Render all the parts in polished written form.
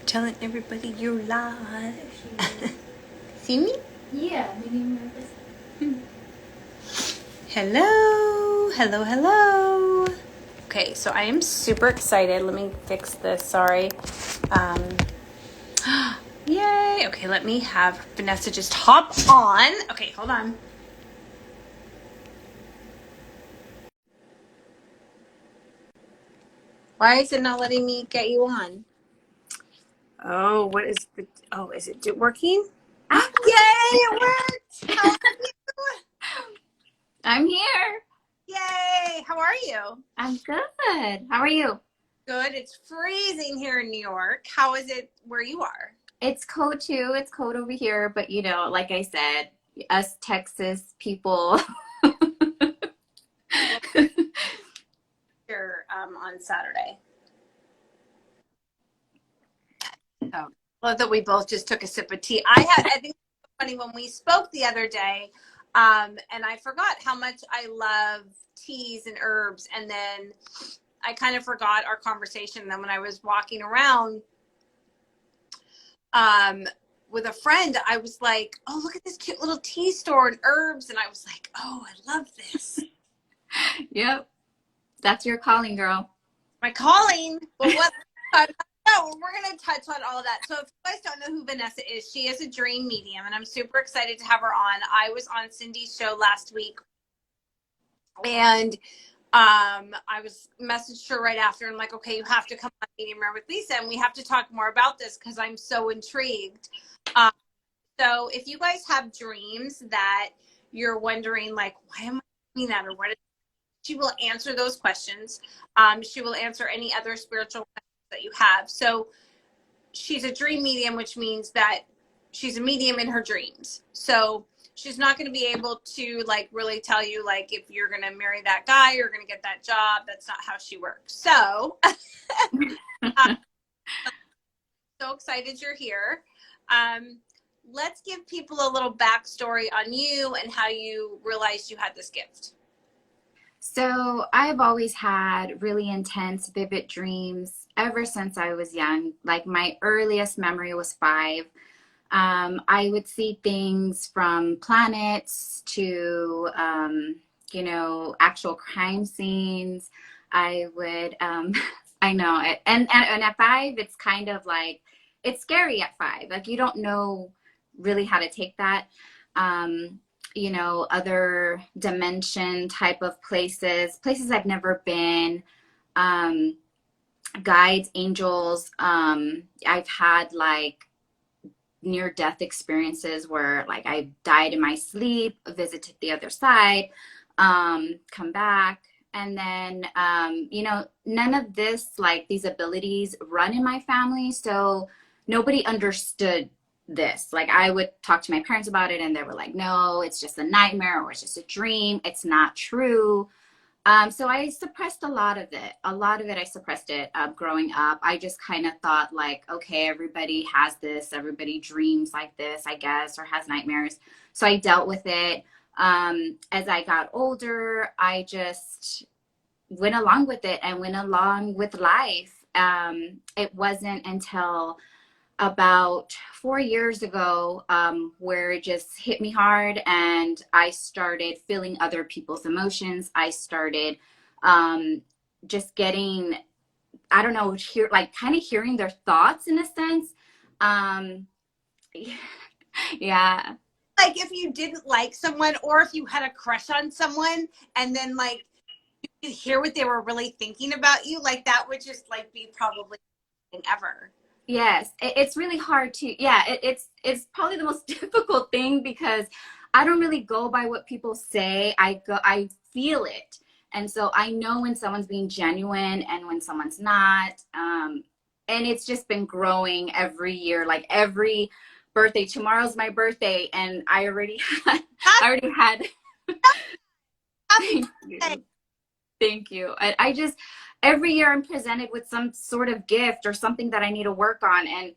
telling everybody you're live. See me? Yeah, medium rare with Hello, hello, hello. Okay, so I am super excited. Let me fix this. Sorry. Um, Yay. Okay, let me have Vanessa just hop on. Okay, hold on. Why is it not letting me get you on? Oh, what is the? Oh, is it working? Yay, it worked! How are you? I'm here. Yay! How are you? I'm good. How are you? Good. It's freezing here in New York. How is it where you are? It's cold too. It's cold over here, but you know, like I said, us Texas people. Here on Saturday. Oh, love that we both just took a sip of tea. I think it's funny when we spoke the other day, and I forgot how much I love teas and herbs, and then I kind of forgot our conversation. And then when I was walking around with a friend, I was like, "Oh, look at this cute little tea store and herbs," and I was like, "Oh, I love this." Yep. That's your calling, girl. My calling. Well, what? No, we're going to touch on all of that. So if you guys don't know who Vanessa is, she is a dream medium, and I'm super excited to have her on. I was on Cindy's show last week, and I was messaged her right after and like, okay, you have to come on Medium Rare with Liisa, and we have to talk more about this because I'm so intrigued. Um, so if you guys have dreams that you're wondering, like, why am I doing that, or what is, she will answer those questions. She will answer any other spiritual questions that you have. So she's a dream medium, which means that she's a medium in her dreams. So she's not going to be able to like really tell you like if you're going to marry that guy, you're going to get that job. That's not how she works. So I'm so excited you're here. Let's give people a little backstory on you and how you realized you had this gift. So I've always had really intense, vivid dreams ever since I was young. Like my earliest memory was 5. I would see things from planets to, actual crime scenes. I would, I know, and at 5, it's kind of like, it's scary at 5. Like you don't know really how to take that. Other dimension type of places I've never been, guides, angels. I've had like near death experiences where like I died in my sleep, visited the other side, come back. And then, none of this, like these abilities run in my family. So nobody understood this. Like I would talk to my parents about it and they were like, no, it's just a nightmare or it's just a dream. It's not true. So I suppressed a lot of it. I suppressed it growing up. I just kind of thought like, okay, everybody has this. Everybody dreams like this, I guess, or has nightmares. So I dealt with it. As I got older, I just went along with it and went along with life. It wasn't until about 4 years ago where it just hit me hard and I started feeling other people's emotions. I started just getting, I don't know, kind of hearing their thoughts in a sense. Um, yeah. Like if you didn't like someone or if you had a crush on someone and then like you hear what they were really thinking about you, like that would just like be probably ever. Yes, it's really hard to, yeah, it's probably the most difficult thing because I don't really go by what people say. I feel it. And so I know when someone's being genuine and when someone's not. And it's just been growing every year, like every birthday. Tomorrow's my birthday and I already had Happy thank birthday. you. Thank you. I just, every year I'm presented with some sort of gift or something that I need to work on. And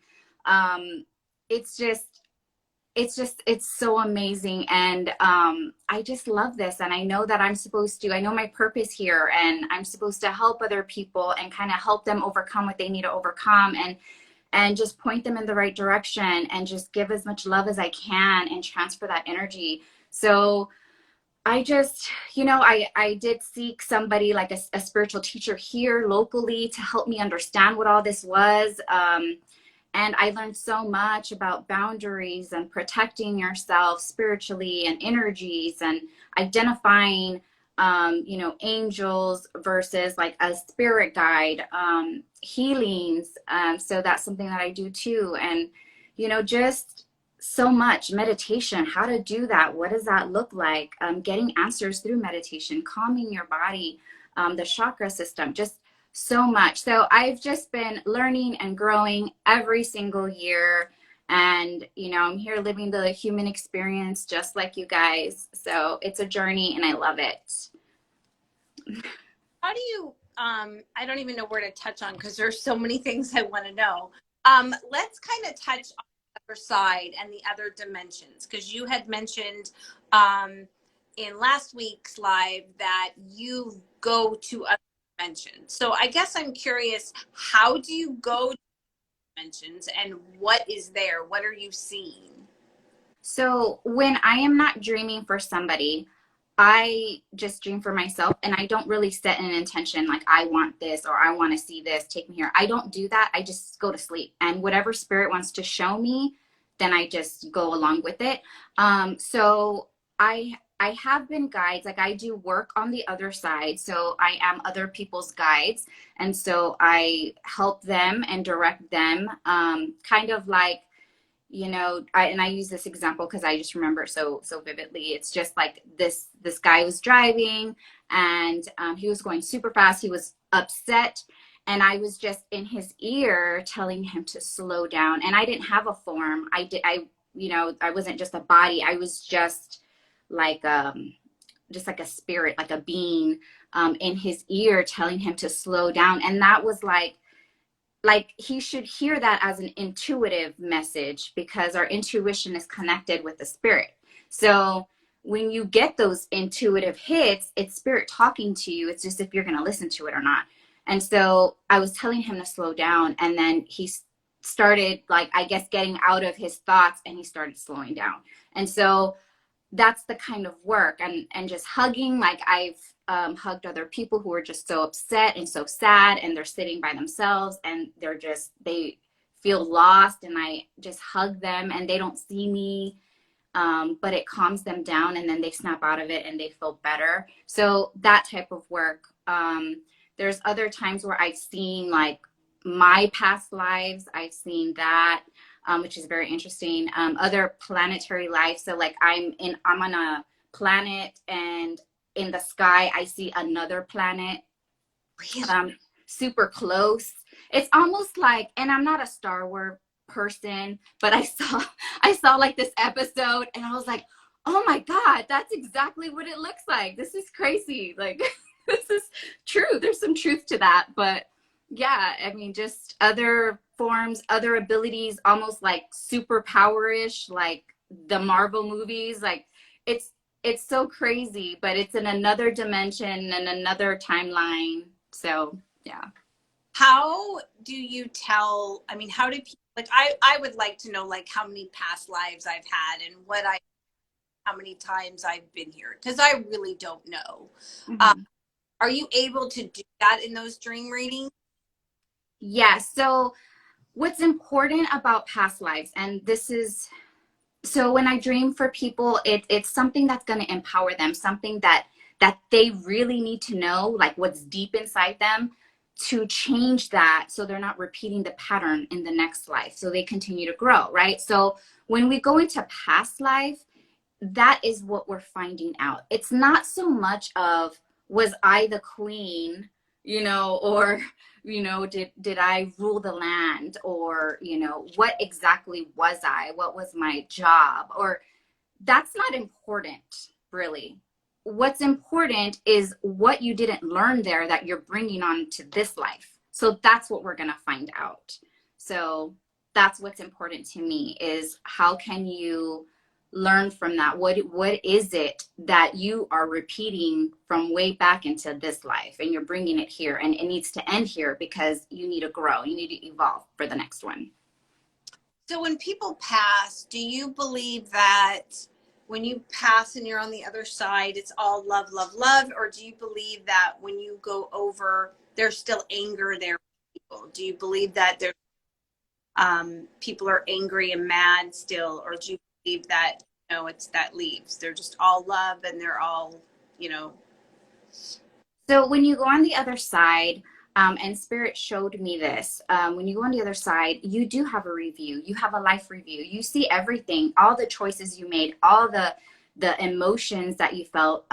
it's just, it's so amazing. And I just love this. And I know that I know my purpose here and I'm supposed to help other people and kind of help them overcome what they need to overcome. and just point them in the right direction and just give as much love as I can and transfer that energy. So I just, I did seek somebody like a spiritual teacher here locally to help me understand what all this was. And I learned so much about boundaries and protecting yourself spiritually and energies and identifying, angels versus like a spirit guide, healings. So that's something that I do too. And, just so much meditation, how to do that. What does that look like? Getting answers through meditation, calming your body, the chakra system, just so much. So I've just been learning and growing every single year. And, I'm here living the human experience just like you guys. So it's a journey and I love it. How do you, I don't even know where to touch on because there's so many things I want to know. Let's kind of touch on the other side and the other dimensions, because you had mentioned in last week's live that you go to other dimensions. So I guess I'm curious, how do you go to dimensions and what is there? What are you seeing? So when I am not dreaming for somebody, I just dream for myself and I don't really set an intention like I want this or I want to see this, take me here. I don't do that. I just go to sleep, and whatever spirit wants to show me, then I just go along with it. So I have been guides. Like I do work on the other side. So I am other people's guides. And so I help them and direct them, kind of like, I use this example because I just remember it so vividly. It's just like this guy was driving and he was going super fast. He was upset, and I was just in his ear telling him to slow down. And I didn't have a form. I wasn't just a body. I was just like a spirit, like a being, in his ear telling him to slow down. And that was like he should hear that as an intuitive message, because our intuition is connected with the spirit. So when you get those intuitive hits, it's spirit talking to you. It's just if you're going to listen to it or not. And so I was telling him to slow down, and then he started, like, I guess, getting out of his thoughts, and he started slowing down. And so that's the kind of work, and just hugging. Like I've hugged other people who are just so upset and so sad, and they're sitting by themselves and they feel lost, and I just hug them and they don't see me, but it calms them down, and then they snap out of it and they feel better. So that type of work. There's other times where I've seen like my past lives. I've seen that, which is very interesting. Other planetary life. So like I'm on a planet, and in the sky I see another planet, super close. It's almost like, and I'm not a Star Wars person, but I saw like this episode, and I was like, oh my God, that's exactly what it looks like. This is crazy. Like this is true. There's some truth to that. But yeah, I mean, just other forms, other abilities, almost like superpower-ish, like the Marvel movies. Like it's so crazy, but it's in another dimension and another timeline. So yeah. How do you tell, I mean, how do people, like, I would like to know, like, how many past lives I've had and how many times I've been here, because I really don't know. Mm-hmm. Are you able to do that in those dream readings? Yeah. So what's important about past lives, and this is, so when I dream for people, it's something that's going to empower them, something that they really need to know, like what's deep inside them, to change that so they're not repeating the pattern in the next life, so they continue to grow, right? So when we go into past life, that is what we're finding out. It's not so much of, was I the queen, or, did I rule the land, or, what exactly was I? What was my job? Or that's not important, really. What's important is what you didn't learn there that you're bringing on to this life. So that's what we're going to find out. So that's what's important to me, is how can you learn from that? What is it that you are repeating from way back into this life, and you're bringing it here, and it needs to end here because you need to grow, you need to evolve for the next one. So when people pass, do you believe that when you pass and you're on the other side, it's all love, love, love? Or do you believe that when you go over, there's still anger there for people? Do you believe that there's people are angry and mad still? Or do you believe that, it's that leaves? They're just all love and they're all, you know. So when you go on the other side, and Spirit showed me this, when you go on the other side, you do have a review. You have a life review. You see everything, all the choices you made, all the emotions that you felt,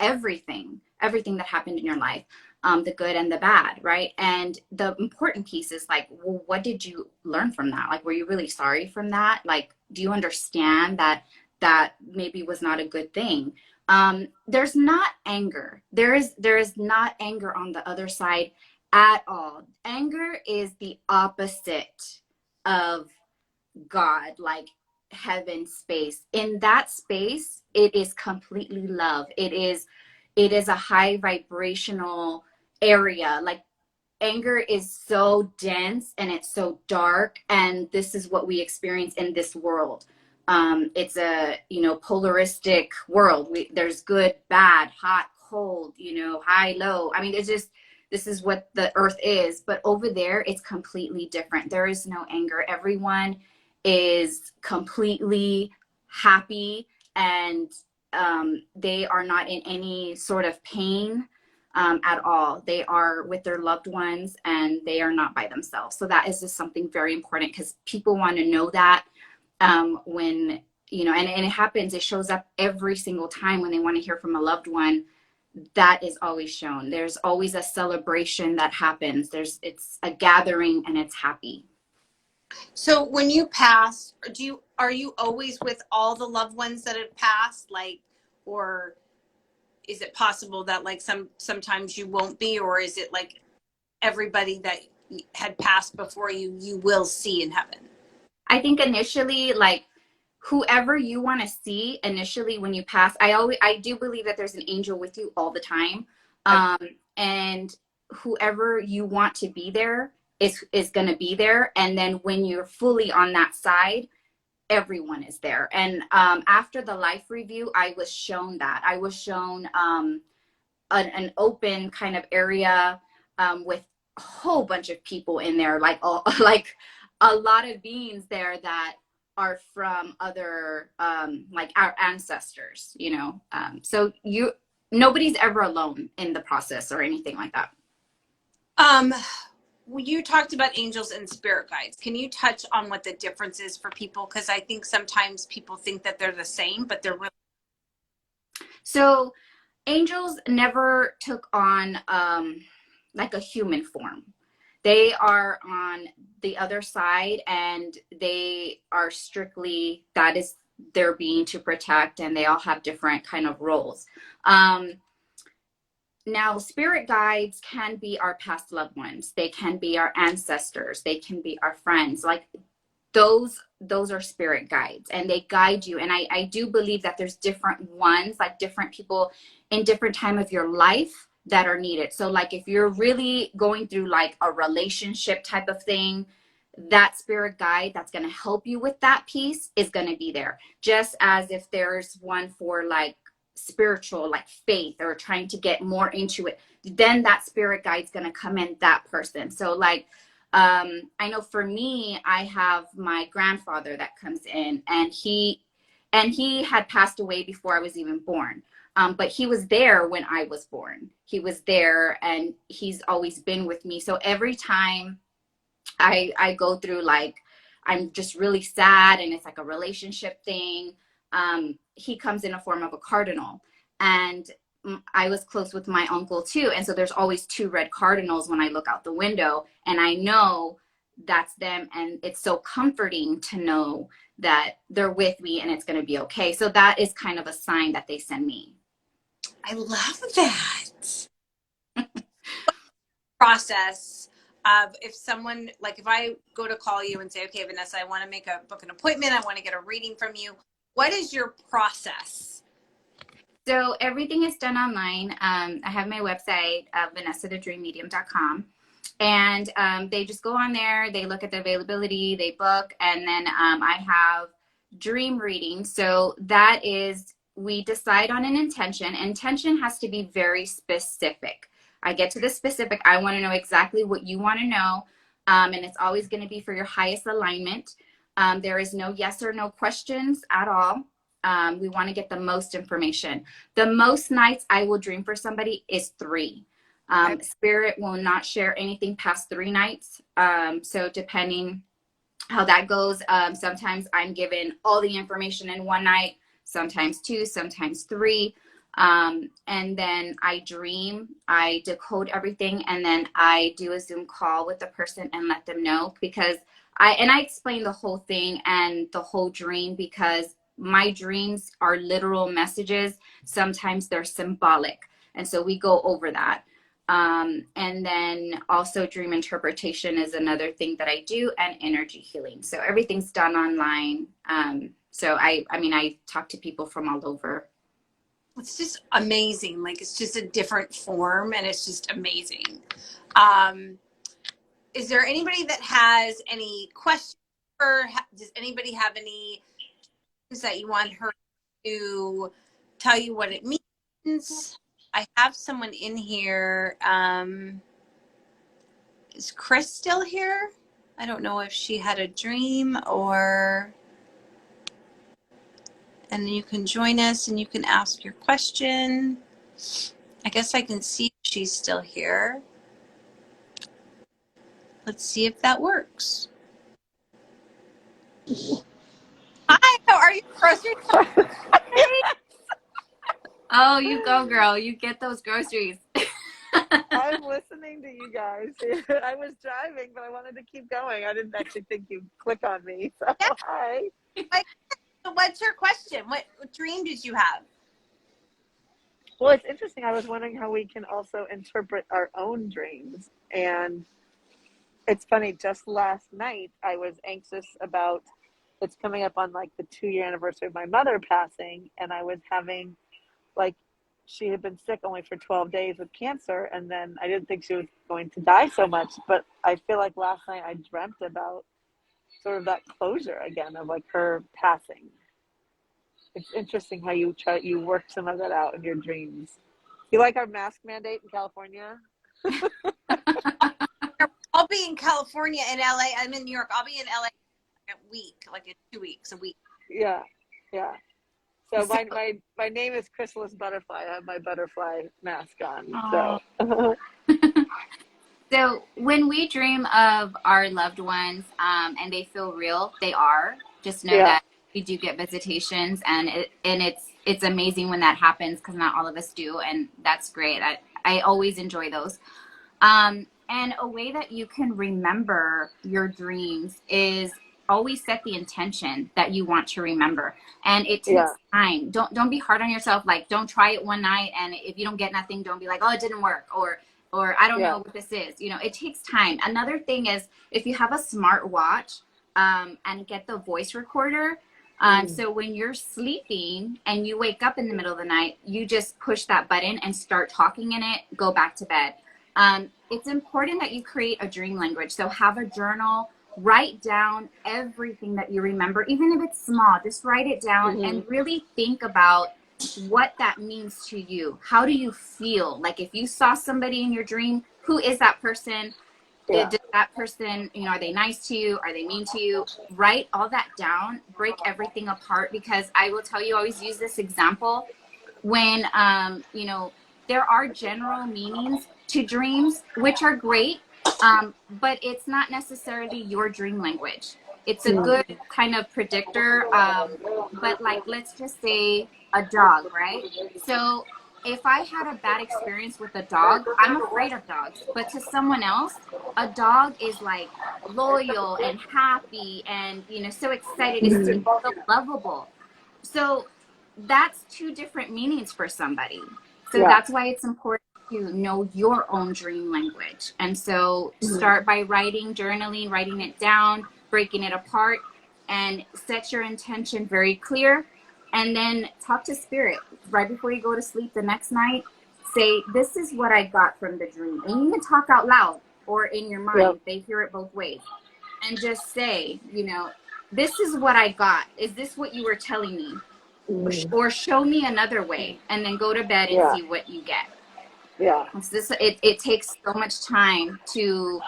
everything that happened in your life, the good and the bad, right? And the important piece is like, well, what did you learn from that? Like, were you really sorry from that? Like, do you understand that maybe was not a good thing? There's not anger. There is not anger on the other side at all. Anger is the opposite of God, like heaven space. In that space, it is completely love. It is a high vibrational area. Like, anger is so dense and it's so dark, and this is what we experience in this world. It's a polaristic world. There's good, bad, hot, cold, high, low. I mean, it's just, this is what the earth is. But over there, it's completely different. There is no anger. Everyone is completely happy, and they are not in any sort of pain at all. They are with their loved ones, and they are not by themselves. So that is just something very important, because people want to know that when, and it happens, it shows up every single time when they want to hear from a loved one. That is always shown. There's always a celebration that happens. It's a gathering, and it's happy. So when you pass, are you always with all the loved ones that have passed? Like, or is it possible that like sometimes you won't be, or is it like everybody that had passed before you will see in heaven? I think initially, like, whoever you want to see initially when you pass, I do believe that there's an angel with you all the time. And whoever you want to be there is going to be there. And then when you're fully on that side, everyone is there. And after the life review, I was shown that. I was shown an open kind of area with a whole bunch of people in there, like like a lot of beings there that are from other like our ancestors, so nobody's ever alone in the process or anything like that. You talked about angels and spirit guides. Can you touch on what the difference is for people? Because I think sometimes people think that they're the same, but they're really. So angels never took on like a human form. They are on the other side, and they are strictly, that is their being to protect, and they all have different kind of roles. Now, spirit guides can be our past loved ones. They can be our ancestors. They can be our friends. Like, those are spirit guides, and they guide you. And I do believe that there's different ones, like different people in different time of your life that are needed. So like, if you're really going through like a relationship type of thing, that spirit guide that's going to help you with that piece is going to be there. Just as if there's one for like spiritual, like faith, or trying to get more into it, then that spirit guide's going to come in that person. So like, I know for me, I have my grandfather that comes in, and he had passed away before I was even born. But he was there when I was born. He was there, and he's always been with me. So every time I go through, like, I'm just really sad and it's like a relationship thing, he comes in a form of a cardinal. And I was close with my uncle too. And so there's always two red cardinals when I look out the window, and I know that's them. And it's so comforting to know that they're with me and it's going to be okay. So that is kind of a sign that they send me. I love that. Process of, if someone, like, if I go to call you and say, okay, Vanessa, I want to book an appointment, I want to get a reading from you, what is your process? So everything is done online. I have my website, vanessathedreammedium.com. And they just go on there, they look at the availability, they book, and then I have dream reading. So that is, we decide on an intention. Intention has to be very specific. I get to the specific. I want to know exactly what you want to know. And it's always going to be for your highest alignment. There is no yes or no questions at all. We want to get the most information. The most nights I will dream for somebody is 3. Spirit will not share anything past 3 nights. So depending how that goes, sometimes I'm given all the information in one night, sometimes 2, sometimes 3. And then I dream, I decode everything, and then I do a Zoom call with the person and let them know, because I explain the whole thing and the whole dream, because my dreams are literal messages. Sometimes they're symbolic. And so we go over that. And then also dream interpretation is another thing that I do, and energy healing. So everything's done online. So I mean, I talk to people from all over. It's just amazing. Like, it's just a different form, and it's just amazing. Is there anybody that has any questions, or does anybody have any things that you want her to tell you what it means? I have someone in here. Is Chris still here? I don't know if she had a dream, or, and you can join us and you can ask your question. I guess I can see if she's still here. Let's see if that works. Hi, how are you? Grocery? Oh, you go, girl. You get those groceries. I'm listening to you guys. I was driving, but I wanted to keep going. I didn't actually think you'd click on me. So, yeah. Hi. So what's your question? What dream did you have? Well, it's interesting. I was wondering how we can also interpret our own dreams. And it's funny, just last night, I was anxious about, it's coming up on like the 2-year anniversary of my mother passing. And I was having, like, she had been sick only for 12 days with cancer, and then I didn't think she was going to die so much, but I feel like last night I dreamt about sort of that closure again of like her passing. It's interesting how you work some of that out in your dreams. You like our mask mandate in California? I'll be in California and LA. I'm in New York. I'll be in LA in a week, like in 2 weeks, a week. Yeah. So my name is Chrysalis Butterfly. I have my butterfly mask on. So. So when we dream of our loved ones, and they feel real, they are. Just know that we do get visitations, and it's amazing when that happens, because not all of us do, and that's great. I always enjoy those. And a way that you can remember your dreams is always set the intention that you want to remember, and it takes time. Don't be hard on yourself. Like, don't try it one night, and if you don't get nothing, don't be like, oh, it didn't work, or I don't know what this is. You know, it takes time. Another thing is, if you have a smart watch, and get the voice recorder. So when you're sleeping and you wake up in the middle of the night, you just push that button and start talking in it, go back to bed. It's important that you create a dream language. So have a journal, write down everything that you remember, even if it's small, just write it down and really think about what that means to you. How do you feel? Like, if you saw somebody in your dream, who is that person? Does that person, you know, are they nice to you? Are they mean to you? Write all that down, break everything apart, because I will tell you, I always use this example when, you know, there are general meanings to dreams, which are great, but it's not necessarily your dream language. It's a good kind of predictor, but like, let's just say a dog, right? So if I had a bad experience with a dog, I'm afraid of dogs. But to someone else, a dog is like loyal and happy and, you know, so excited to see, so lovable. So that's 2 different meanings for somebody. So that's why it's important to know your own dream language. And so start by writing, journaling, writing it down, breaking it apart, and set your intention very clear. And then talk to spirit right before you go to sleep the next night. Say, this is what I got from the dream. And you can talk out loud, or in your mind. Yep. They hear it both ways. And just say, you know, this is what I got. Is this what you were telling me? Or show me another way, and then go to bed and Yeah. see what you get. Yeah. It takes so much time to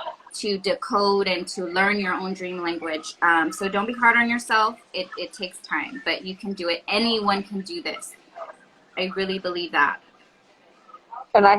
decode and to learn your own dream language. So don't be hard on yourself. It takes time, but you can do it. Anyone can do this. I really believe that. And I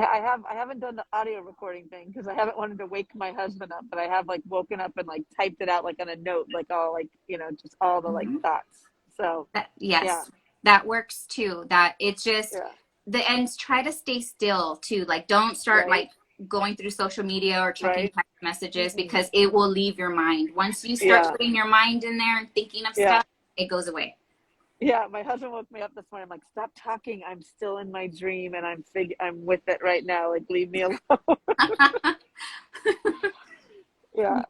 haven't done the audio recording thing because I haven't wanted to wake my husband up, but I have like woken up and like typed it out like on a note, like all like, you know, just all the like thoughts. So Yes, yeah. that works too. That it's just Yeah. the ends. Try to stay still too. Like don't start Right. like going through social media or checking Right. text messages, because it will leave your mind. Once you start Yeah. putting your mind in there and thinking of Yeah. stuff, it goes away. Yeah, my husband woke me up this morning. I'm like, stop talking. I'm still in my dream, and I'm with it right now. Like, leave me alone. Yeah.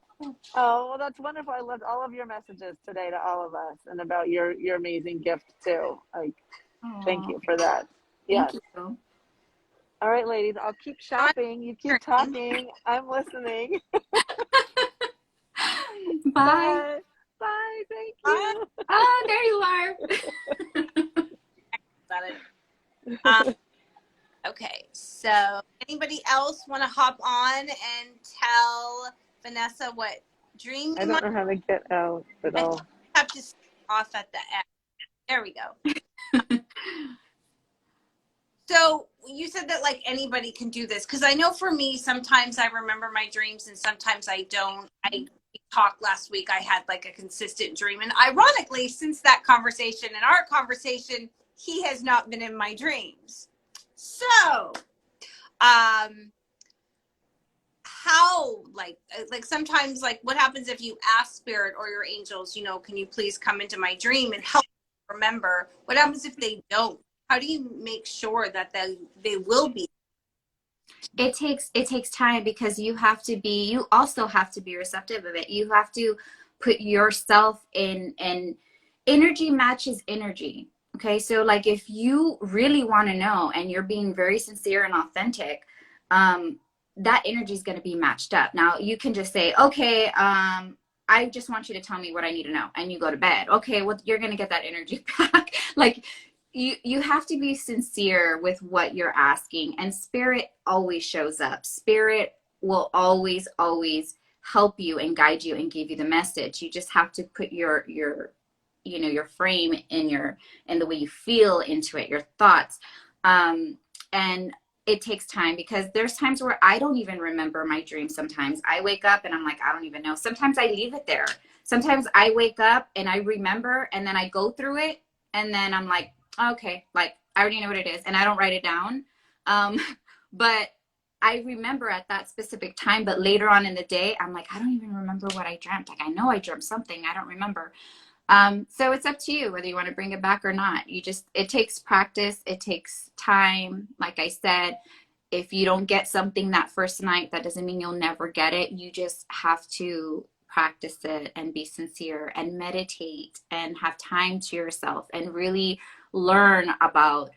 Oh, well, that's wonderful. I loved all of your messages today to all of us, and about your amazing gift too. Like, thank you for that. Thank Yes. you. All right, ladies. I'll keep shopping. You keep talking. I'm listening. Bye. Bye. Bye. Thank you. Oh, there you are. Got it. Okay, so anybody else want to hop on and tell Vanessa what dream I you don't might know how to get out at all. have to start off at the end? There we go. So you said that like anybody can do this, because I know for me sometimes I remember my dreams and sometimes I don't. I talked last week, I had like a consistent dream, and ironically since that conversation and our conversation, he has not been in my dreams. So how like sometimes, like, what happens if you ask spirit or your angels, you know, can you please come into my dream and help me remember? What happens if they don't? How do you make sure that they will be? It takes time, because you also have to be receptive of it. You have to put yourself in, and energy matches energy. Okay, so like if you really want to know and you're being very sincere and authentic, that energy is going to be matched up. Now you can just say, okay, I just want you to tell me what I need to know, and you go to bed. Okay, well, you're going to get that energy back. Like, you have to be sincere with what you're asking, and spirit always shows up. Spirit will always help you and guide you and give you the message. You just have to put your you know, your frame in the way you feel into it, your thoughts. And it takes time, because there's times where I don't even remember my dream. Sometimes I wake up and I'm like, I don't even know. Sometimes I leave it there. Sometimes I wake up and I remember, and then I go through it, and then I'm like, okay, like I already know what it is, and I don't write it down. But I remember at that specific time, but later on in the day, I'm like, I don't even remember what I dreamt. Like, I know I dreamt something, I don't remember. So it's up to you whether you want to bring it back or not. It takes practice. It takes time. Like I said, if you don't get something that first night, that doesn't mean you'll never get it. You just have to practice it and be sincere and meditate and have time to yourself and really learn about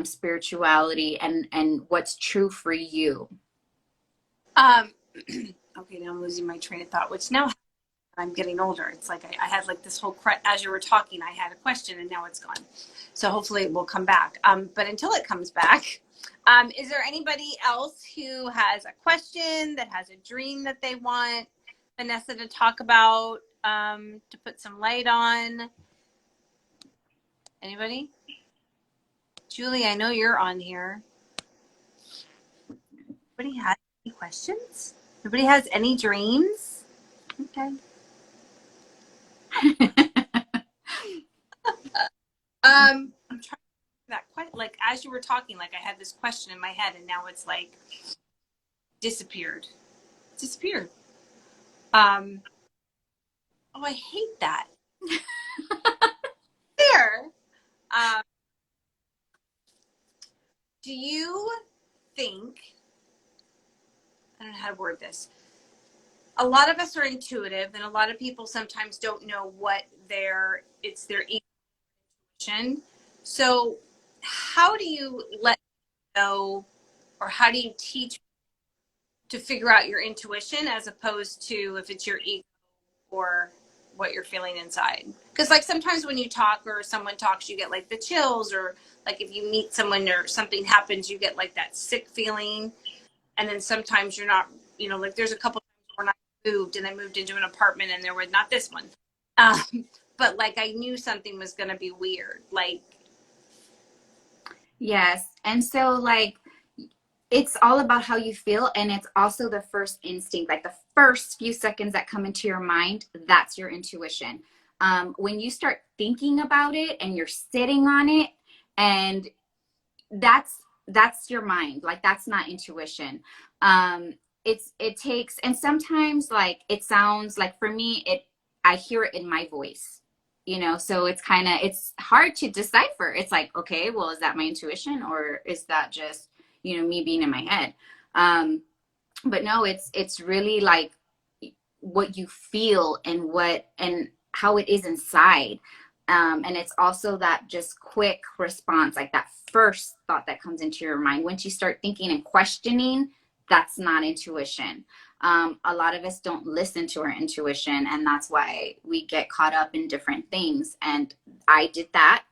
spirituality and what's true for you. Okay, now I'm losing my train of thought, which now I'm getting older. It's like I had like this whole, as you were talking, I had a question and now it's gone. So hopefully it will come back. But until it comes back, is there anybody else who has a question, that has a dream that they want Vanessa to talk about, to put some light on? Anybody? Julie, I know you're on here. Nobody has any questions? Nobody has any dreams? Okay. I'm trying to that quite like as you were talking, like I had this question in my head and now it's like disappeared. Oh, I hate that. There. Do you think, I don't know how to word this, a lot of us are intuitive and a lot of people sometimes don't know what their intuition. So how do you let know, or how do you teach to figure out your intuition as opposed to if it's your ego or what you're feeling inside. Because like sometimes when you talk or someone talks, you get like the chills, or like if you meet someone or something happens, you get like that sick feeling. And then sometimes you're not, you know, like there's a couple times when I moved and I moved into an apartment and there was not this one. But like I knew something was going to be weird. Like, yes. And so like, it's all about how you feel, and it's also the first instinct, like the first few seconds that come into your mind, that's your intuition. When you start thinking about it and you're sitting on it, and that's your mind, like that's not intuition. It takes, and sometimes like it sounds like, for me, I hear it in my voice, you know, so it's hard to decipher. It's like, okay, well, is that my intuition, or is that just, you know, me being in my head? But no, it's really like what you feel and how it is inside. And it's also that just quick response, like that first thought that comes into your mind. Once you start thinking and questioning, that's not intuition. A lot of us don't listen to our intuition, and that's why we get caught up in different things. And I did that.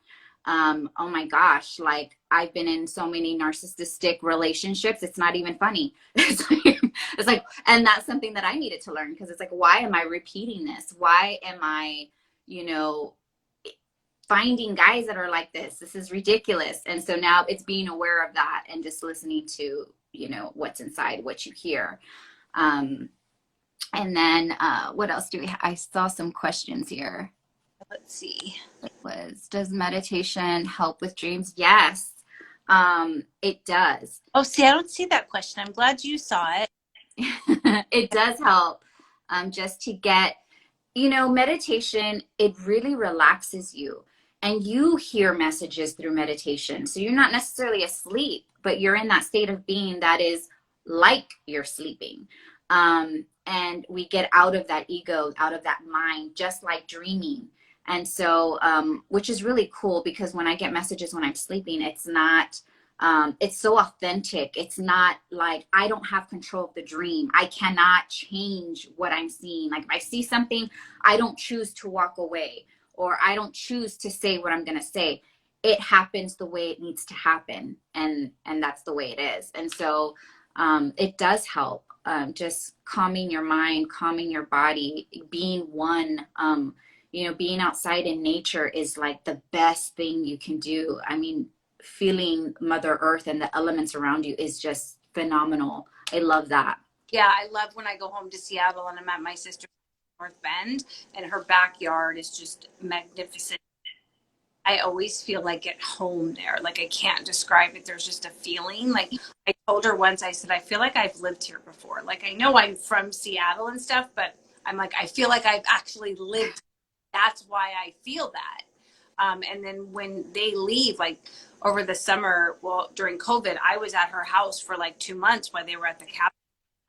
Oh my gosh, like I've been in so many narcissistic relationships, it's not even funny. It's like, and that's something that I needed to learn, because it's like, why am I repeating this? Why am I, you know, finding guys that are like this? This is ridiculous. And so now it's being aware of that and just listening to, you know, what's inside, what you hear. And then what else do we I saw some questions here. let's see. It was, does meditation help with dreams? Yes, it does. Oh, see, I don't see that question. I'm glad you saw it. It does help, just to get, you know, meditation, it really relaxes you, and you hear messages through meditation. So you're not necessarily asleep, but you're in that state of being that is like you're sleeping. And we get out of that ego, out of that mind, just like dreaming. And so, which is really cool, because when I get messages when I'm sleeping, it's not, it's so authentic. It's not like I don't have control of the dream. I cannot change what I'm seeing. Like if I see something, I don't choose to walk away, or I don't choose to say what I'm going to say. It happens the way it needs to happen. And that's the way it is. And so, it does help, just calming your mind, calming your body, being one. You know, being outside in nature is like the best thing you can do. I mean, feeling Mother Earth and the elements around you is just phenomenal. I love that. Yeah, I love when I go home to Seattle and I'm at my sister's North Bend, and her backyard is just magnificent. I always feel like at home there. Like I can't describe it. There's just a feeling. Like I told her once, I said, I feel like I've lived here before. Like I know I'm from Seattle and stuff, but I'm like, I feel like I've actually lived. That's why I feel that. And then when they leave, like over the summer, well, during COVID, I was at her house for like 2 months while they were at the cabin.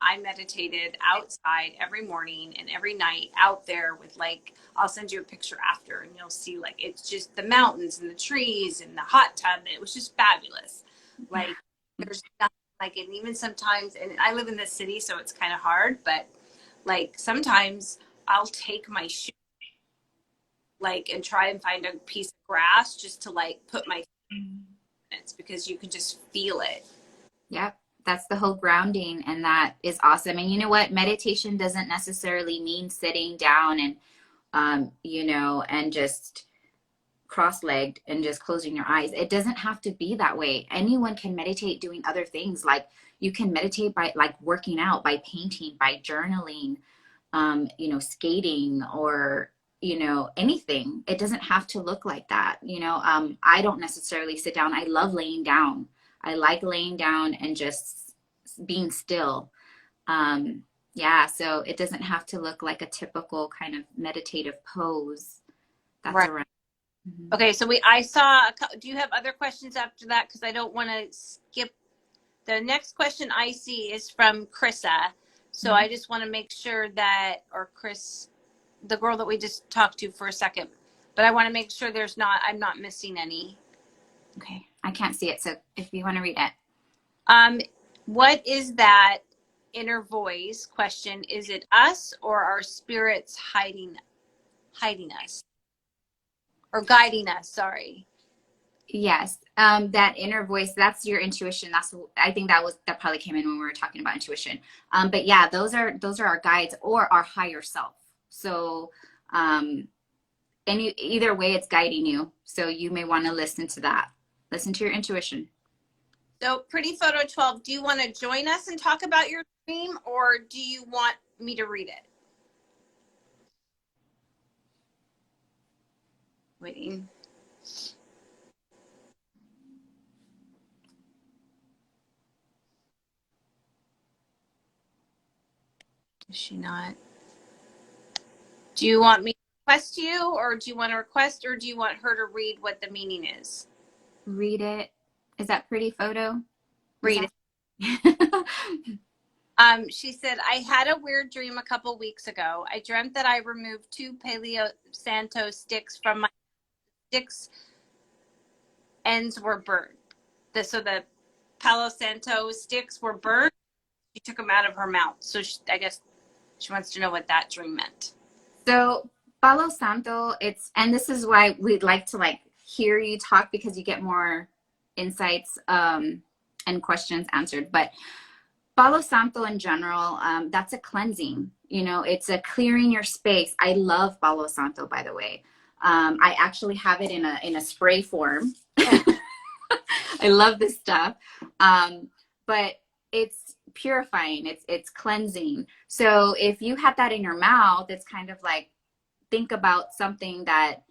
I meditated outside every morning and every night out there with, like, I'll send you a picture after and you'll see, like, it's just the mountains and the trees and the hot tub. It was just fabulous. Like there's nothing like it. And even sometimes, and I live in the city, so it's kind of hard, but like sometimes I'll take my shoe, like, and try and find a piece of grass just to like put my in it, because you can just feel it. Yep. That's the whole grounding, and that is awesome. And you know what? Meditation doesn't necessarily mean sitting down and, you know, and just cross-legged and just closing your eyes. It doesn't have to be that way. Anyone can meditate doing other things. Like you can meditate by like working out, by painting, by journaling, you know, skating, or, you know, anything. It doesn't have to look like that. You know, I don't necessarily sit down. I love laying down. I like laying down and just being still. Yeah, so it doesn't have to look like a typical kind of meditative pose. That's Right. around. Mm-hmm. Okay, so I saw, do you have other questions after that? Because I don't want to skip. The next question I see is from Chrissa. So Mm-hmm. I just want to make sure that, or Chris, the girl that we just talked to for a second, but I want to make sure I'm not missing any. Okay, I can't see it, so if you want to read it. What is that inner voice question, is it us or our spirits hiding us or guiding us? Sorry. Yes. That inner voice, that's your intuition. I think that probably came in when we were talking about intuition. But yeah, those are our guides or our higher self. So, either way, it's guiding you. So you may want to listen to that. Listen to your intuition. So Pretty Photo 12, do you want to join us and talk about your dream, or do you want me to read it? Waiting. Is she not? Do you want me to request you, or do you want to request, or do you want her to read what the meaning is? Read it. Is that Pretty Photo? Read it. She said, I had a weird dream a couple weeks ago. I dreamt that I removed 2 Palo Santo sticks from my sticks. Ends were burned. So the Palo Santo sticks were burned. She took them out of her mouth. So I guess she wants to know what that dream meant. So Palo Santo, and this is why we'd like to hear you talk, because you get more insights and questions answered. But Palo Santo in general, that's a cleansing. It's a clearing your space. I love Palo Santo, by the way. I actually have it in a spray form. I love this stuff. But it's purifying. It's cleansing. So if you have that in your mouth, it's kind of like, think about something that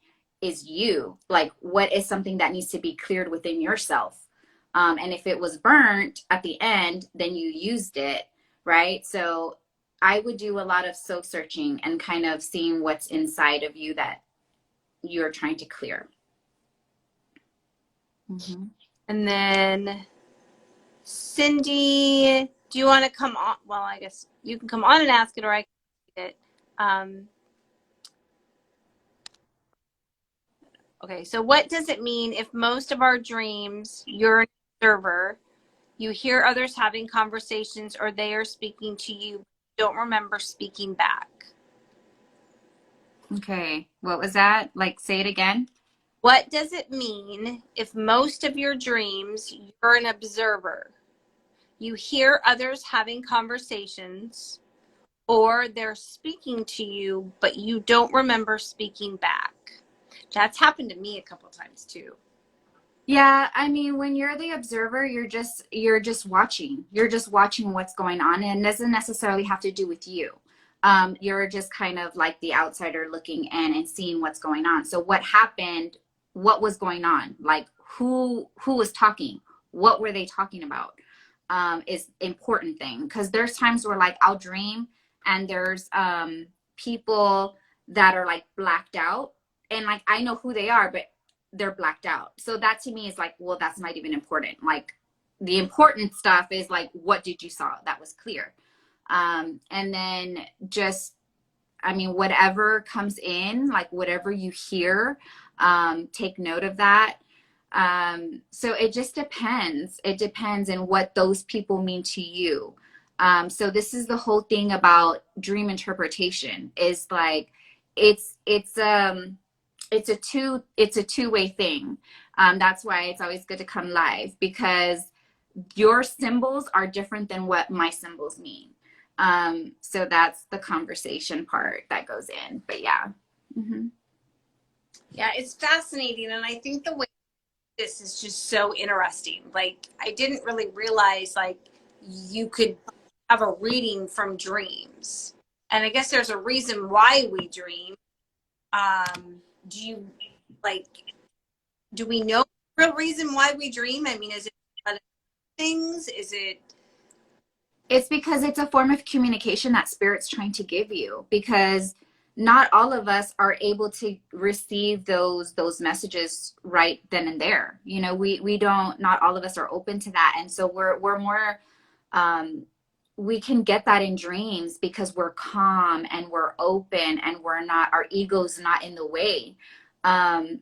is you. Like, what is something that needs to be cleared within yourself? And if it was burnt at the end, then you used it, right? So I would do a lot of soul searching and kind of seeing what's inside of you that you're trying to clear. Mm-hmm. And then Cindy, do you want to come on? Well, I guess you can come on and ask it, or I can read it. Okay, so what does it mean if most of our dreams, you're an observer, you hear others having conversations, or they are speaking to you, don't remember speaking back? Okay, what was that? Say it again. What does it mean if most of your dreams, you're an observer, you hear others having conversations, or they're speaking to you, but you don't remember speaking back? That's happened to me a couple times too. Yeah, I mean, when you're the observer, you're just watching. You're just watching what's going on, and it doesn't necessarily have to do with you. You're just kind of like the outsider looking in and seeing what's going on. So what happened? What was going on? Like, who was talking? What were they talking about? Is important thing, because there's times where I'll dream and there's people that are blacked out, and I know who they are, but they're blacked out. So that to me is well, that's not even important. The important stuff is what did you saw? That was clear. And then just, whatever comes in, whatever you hear, take note of that. So it just depends. It depends on what those people mean to you. So this is the whole thing about dream interpretation, is it's a two-way thing. That's why it's always good to come live, because your symbols are different than what my symbols mean. So that's the conversation part that goes in. But yeah. Mm-hmm. Yeah, it's fascinating. And I think the way this is just so interesting. I didn't really realize you could have a reading from dreams. And I guess there's a reason why we dream. Do we know the real reason why we dream? I mean, is it other things? It's because it's a form of communication that spirit's trying to give you, because not all of us are able to receive those messages right then and there. We don't, not all of us are open to that. And so we're more, we can get that in dreams because we're calm and we're open and our ego's not in the way.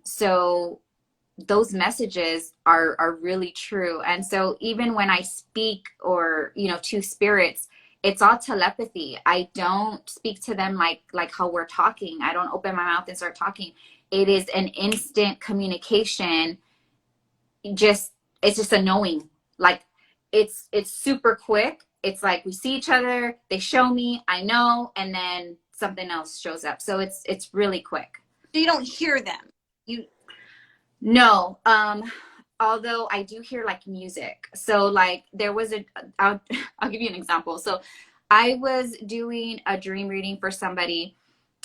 So those messages are really true. And so even when I speak or, to spirits, it's all telepathy. I don't speak to them like how we're talking. I don't open my mouth and start talking. It is an instant communication. Just it's just a knowing. Like it's super quick. It's like we see each other, they show me, I know, and then something else shows up. So it's really quick. So you don't hear them. You No, although I do hear like music. So like there was I'll give you an example. So I was doing a dream reading for somebody,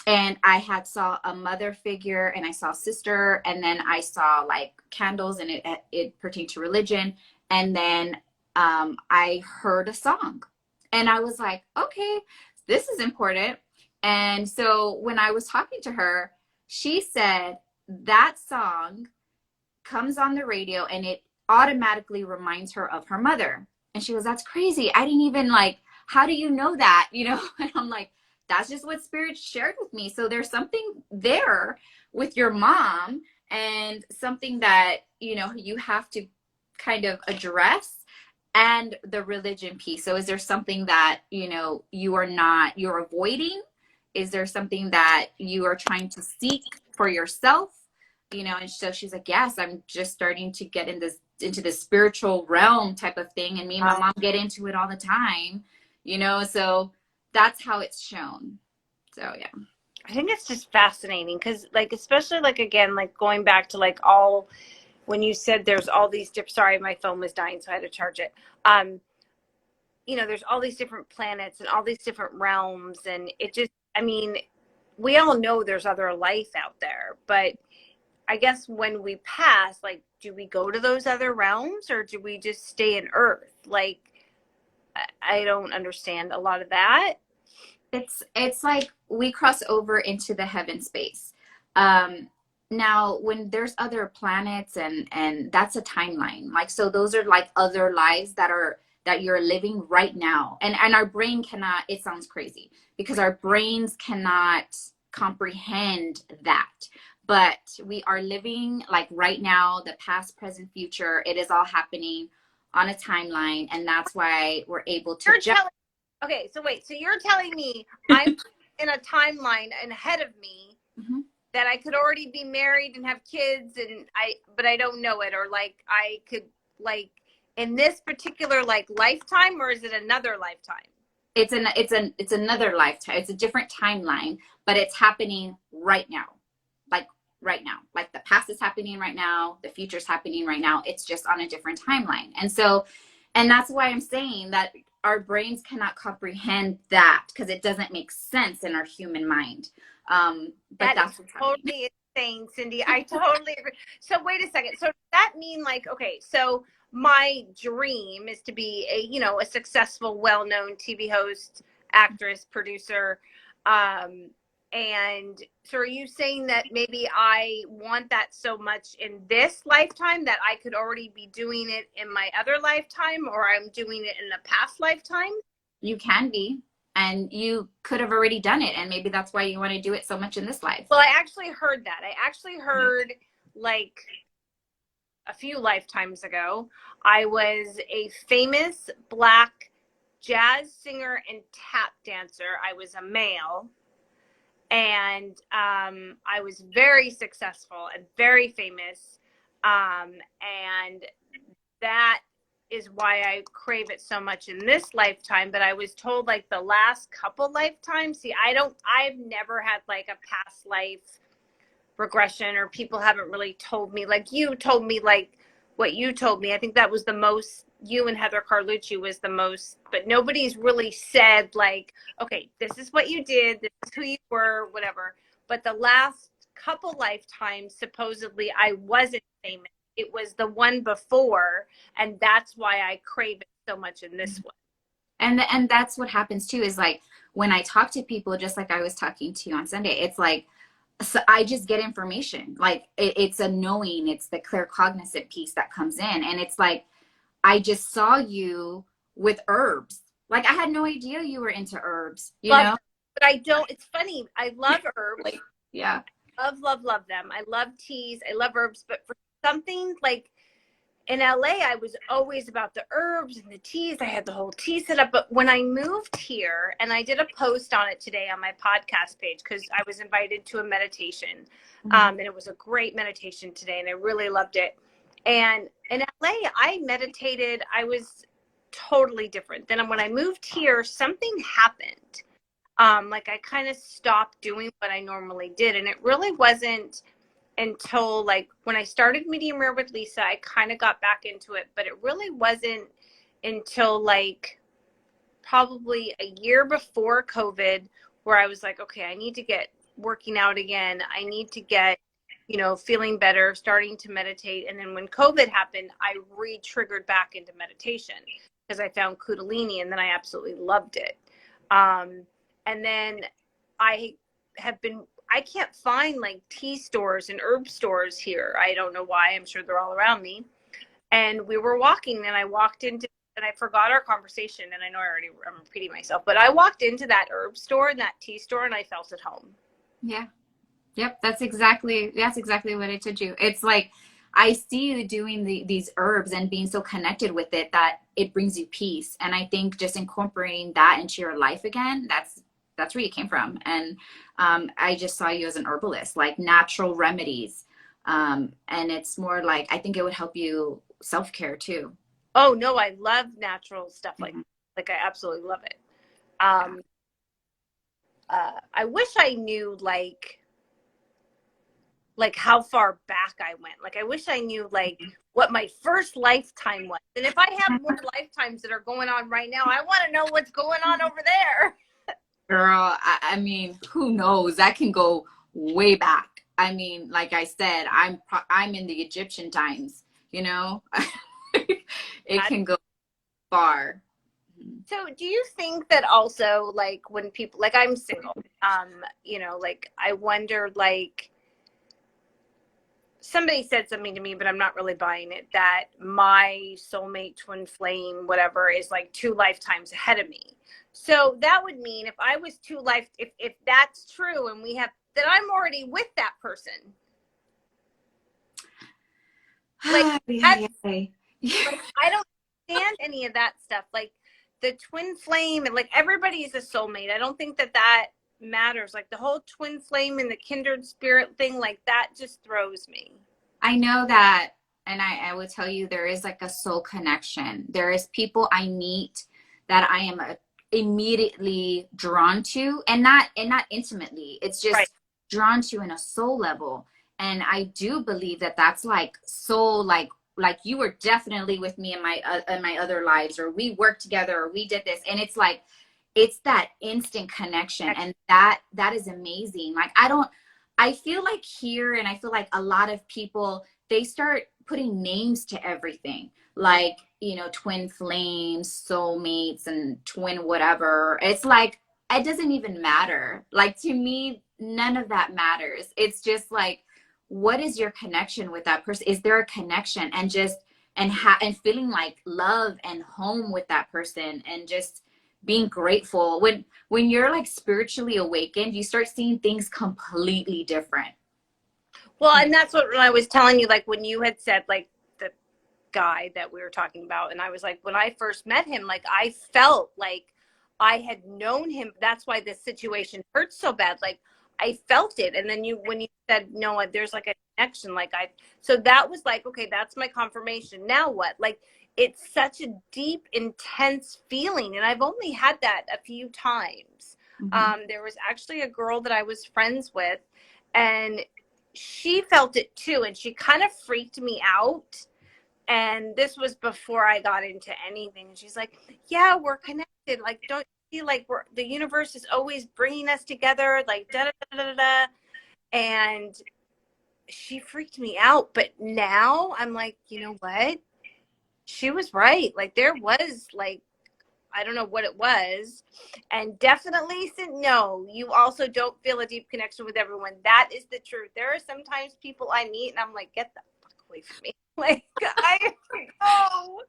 and I had saw a mother figure, and I saw sister, and then I saw like candles, and it pertained to religion. And then I heard a song, and I was like, okay, this is important. And so when I was talking to her, she said that song comes on the radio and it automatically reminds her of her mother. And she goes, that's crazy. I didn't even like, how do you know that? You know, and I'm like, that's just what spirit shared with me. So there's something there with your mom, and something that, you know, you have to kind of address, and the religion piece. So is there something that, you know, you're avoiding? Is there something that you are trying to seek for yourself? You know, and so she's like, yes, I'm just starting to get into this spiritual realm type of thing. And me and my mom get into it all the time, you know, so that's how it's shown. So, yeah. I think it's just fascinating because, like, especially, like, again, like, going back to, like, all, when you said there's all these different, sorry, my phone was dying, so I had to charge it. You know, there's all these different planets and all these different realms. And it just, I mean, we all know there's other life out there. But I guess when we pass, like, do we go to those other realms, or do we just stay in Earth? Like, I don't understand a lot of that. It's like we cross over into the heaven space. Now, when there's other planets, and that's a timeline. Like, so those are like other lives that you're living right now. And our brain cannot, it sounds crazy because our brains cannot comprehend that. But we are living like right now, the past, present, future. It is all happening on a timeline. And that's why we're able to okay, so wait, so you're telling me I'm in a timeline ahead of me that I could already be married and have kids, but I don't know it, or like I could, like, in this particular like lifetime, or is it another lifetime? It's another lifetime. It's a different timeline, but it's happening right now. Like right now. Like the past is happening right now, the future's happening right now. It's just on a different timeline. And that's why I'm saying that our brains cannot comprehend that, because it doesn't make sense in our human mind. But that's totally insane, Cindy. I totally agree. So wait a second. So does that mean, like, okay, so my dream is to be a successful, well-known TV host, actress, producer. And so are you saying that maybe I want that so much in this lifetime that I could already be doing it in my other lifetime, or I'm doing it in a past lifetime? You can be, and you could have already done it, and maybe that's why you want to do it so much in this life. Well, I actually heard that. I actually heard, like, a few lifetimes ago, I was a famous Black jazz singer and tap dancer. I was a male. And I was very successful and very famous. And that is why I crave it so much in this lifetime. But I was told, like, the last couple lifetimes, I've never had like a past life regression, or people haven't really told me, like you told me, like what you told me. I think that was the most, you and Heather Carlucci was the most, but nobody's really said, like, okay, this is what you did, this is who you were, whatever. But the last couple lifetimes, supposedly I wasn't famous. It was the one before, and that's why I crave it so much in this one. And that's what happens too, is like when I talk to people, just like I was talking to you on Sunday, it's like, so I just get information. Like it's a knowing, it's the claircognizant piece that comes in. And it's like, I just saw you with herbs. Like I had no idea you were into herbs, you know? But I don't, it's funny. I love herbs. Like, yeah. Love them. I love teas. I love herbs. But for something like, in LA, I was always about the herbs and the teas. I had the whole tea set up. But when I moved here, and I did a post on it today on my podcast page, because I was invited to a meditation, and it was a great meditation today, and I really loved it. And in LA, I meditated. I was totally different. Then when I moved here, something happened. Like I kind of stopped doing what I normally did. And it really wasn't until like when I started Medium Rare with Liisa, I kind of got back into it, but it really wasn't until like probably a year before COVID where I was like, okay, I need to get working out again. I need to get, you know, feeling better, starting to meditate. And then when COVID happened, I re-triggered back into meditation because I found Kundalini, and then I absolutely loved it. And then I can't find like tea stores and herb stores here. I don't know why. I'm sure they're all around me. And we were walking, and I walked into, and I forgot our conversation, and I know I'm repeating myself, but I walked into that herb store and that tea store, and I felt at home. Yeah. Yep. That's exactly what I told you. It's like, I see you doing these herbs and being so connected with it that it brings you peace. And I think just incorporating that into your life again, that's where you came from. And I just saw you as an herbalist, like natural remedies. And it's more like, I think it would help you self-care too. Oh no, I love natural stuff. Like I absolutely love it. I wish I knew like how far back I went. Like, I wish I knew like what my first lifetime was. And if I have more lifetimes that are going on right now, I want to know what's going on over there. Girl, I mean, who knows? That can go way back. I mean, like I said, I'm in the Egyptian times, you know? It can go far. So do you think that also like when people, like I'm single, you know, like I wonder, like somebody said something to me, but I'm not really buying it, that my soulmate, twin flame, whatever, is like 2 lifetimes ahead of me. So that would mean if I was if that's true, and we have, that I'm already with that person. Like, like I don't understand any of that stuff. Like the twin flame and like everybody is a soulmate. I don't think that matters. Like the whole twin flame and the kindred spirit thing, like that just throws me. I know that, and I will tell you, there is like a soul connection. There is people I meet that I am immediately drawn to, and not intimately. It's just drawn to in a soul level. And I do believe that that's like soul, like you were definitely with me in my other lives, or we worked together, or we did this. And it's like, it's that instant connection. And that is amazing. Like, I feel like here, and I feel like a lot of people, they start putting names to everything. Like, you know, twin flames, soulmates, and twin whatever. It's like, it doesn't even matter. Like, to me, none of that matters. It's just like, what is your connection with that person? Is there a connection? And just, and feeling like love and home with that person, and just being grateful. When you're like spiritually awakened, you start seeing things completely different. Well, and that's what, when I was telling you, like when you had said like the guy that we were talking about, and I was like, when I first met him, like I felt like I had known him. That's why this situation hurts so bad. Like I felt it. And then when you said, no, there's like a connection, like so that was like, okay, that's my confirmation. Now what? Like, it's such a deep, intense feeling. And I've only had that a few times. There was actually a girl that I was friends with, and she felt it too. And she kind of freaked me out. And this was before I got into anything. And she's like, yeah, we're connected. Like, don't you see, like, the universe is always bringing us together, like, da da da da da. And she freaked me out. But now I'm like, you know what? She was right. Like, there was, like, I don't know what it was. And definitely said, no, you also don't feel a deep connection with everyone. That is the truth. There are sometimes people I meet and I'm like, get the fuck away from me. Like, oh.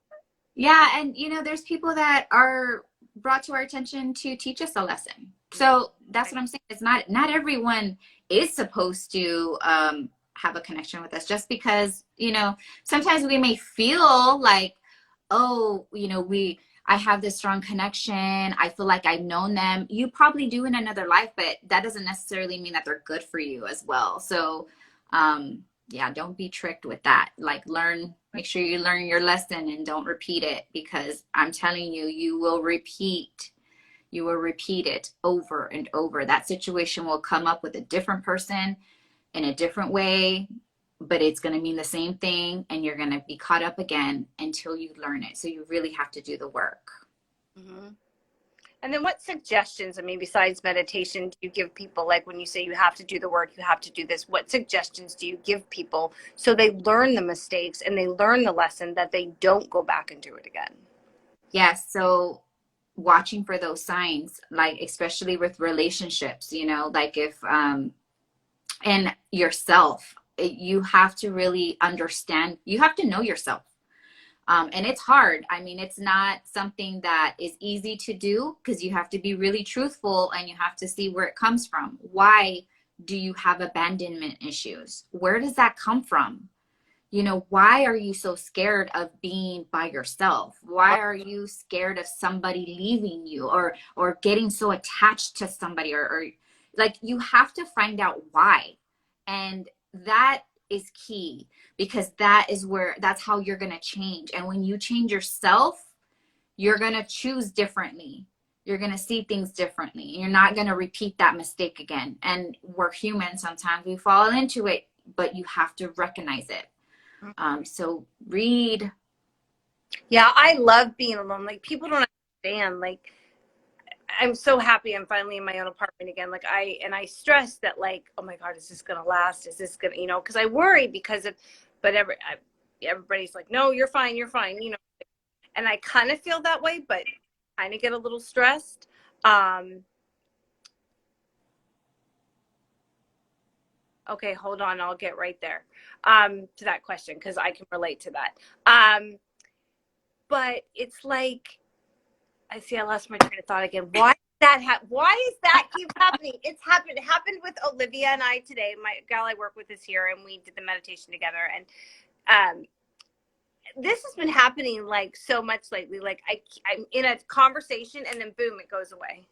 Yeah. And, you know, there's people that are brought to our attention to teach us a lesson. So that's what I'm saying. It's not everyone is supposed to have a connection with us, just because, sometimes we may feel like, oh, I have this strong connection. I feel like I've known them. You probably do in another life, but that doesn't necessarily mean that they're good for you as well. So, yeah, don't be tricked with that. Like, make sure you learn your lesson and don't repeat it, because I'm telling you, you will repeat it over and over. That situation will come up with a different person in a different way, but it's going to mean the same thing, and you're going to be caught up again until you learn it. So you really have to do the work. Mm-hmm. And then what suggestions, I mean, besides meditation, do you give people? Like when you say you have to do the work, you have to do this, what suggestions do you give people so they learn the mistakes and they learn the lesson, that they don't go back and do it again? Yes. So watching for those signs, like especially with relationships, like if, and yourself, you have to really understand, you have to know yourself. And it's hard. I mean, it's not something that is easy to do, because you have to be really truthful and you have to see where it comes from. Why do you have abandonment issues? Where does that come from? Why are you so scared of being by yourself? Why are you scared of somebody leaving you, or getting so attached to somebody, or like, you have to find out why. And that is key, because that's how you're going to change. And when you change yourself, you're going to choose differently. You're going to see things differently. You're not going to repeat that mistake again. And we're human. Sometimes we fall into it, but you have to recognize it. So read. Yeah, I love being alone. Like, people don't understand. Like, I'm so happy I'm finally in my own apartment again. Like, I stress that, like, oh my God, is this going to last? Is this going to, because I worry because of, but everybody's like, no, you're fine. And I kind of feel that way, but kind of get a little stressed. Okay, hold on. I'll get right there to that question, because I can relate to that. But it's like, I lost my train of thought again. Why is that keep happening? It happened with Olivia and I today. My gal I work with is here, and we did the meditation together. And this has been happening like so much lately. Like I'm in a conversation, and then boom, it goes away.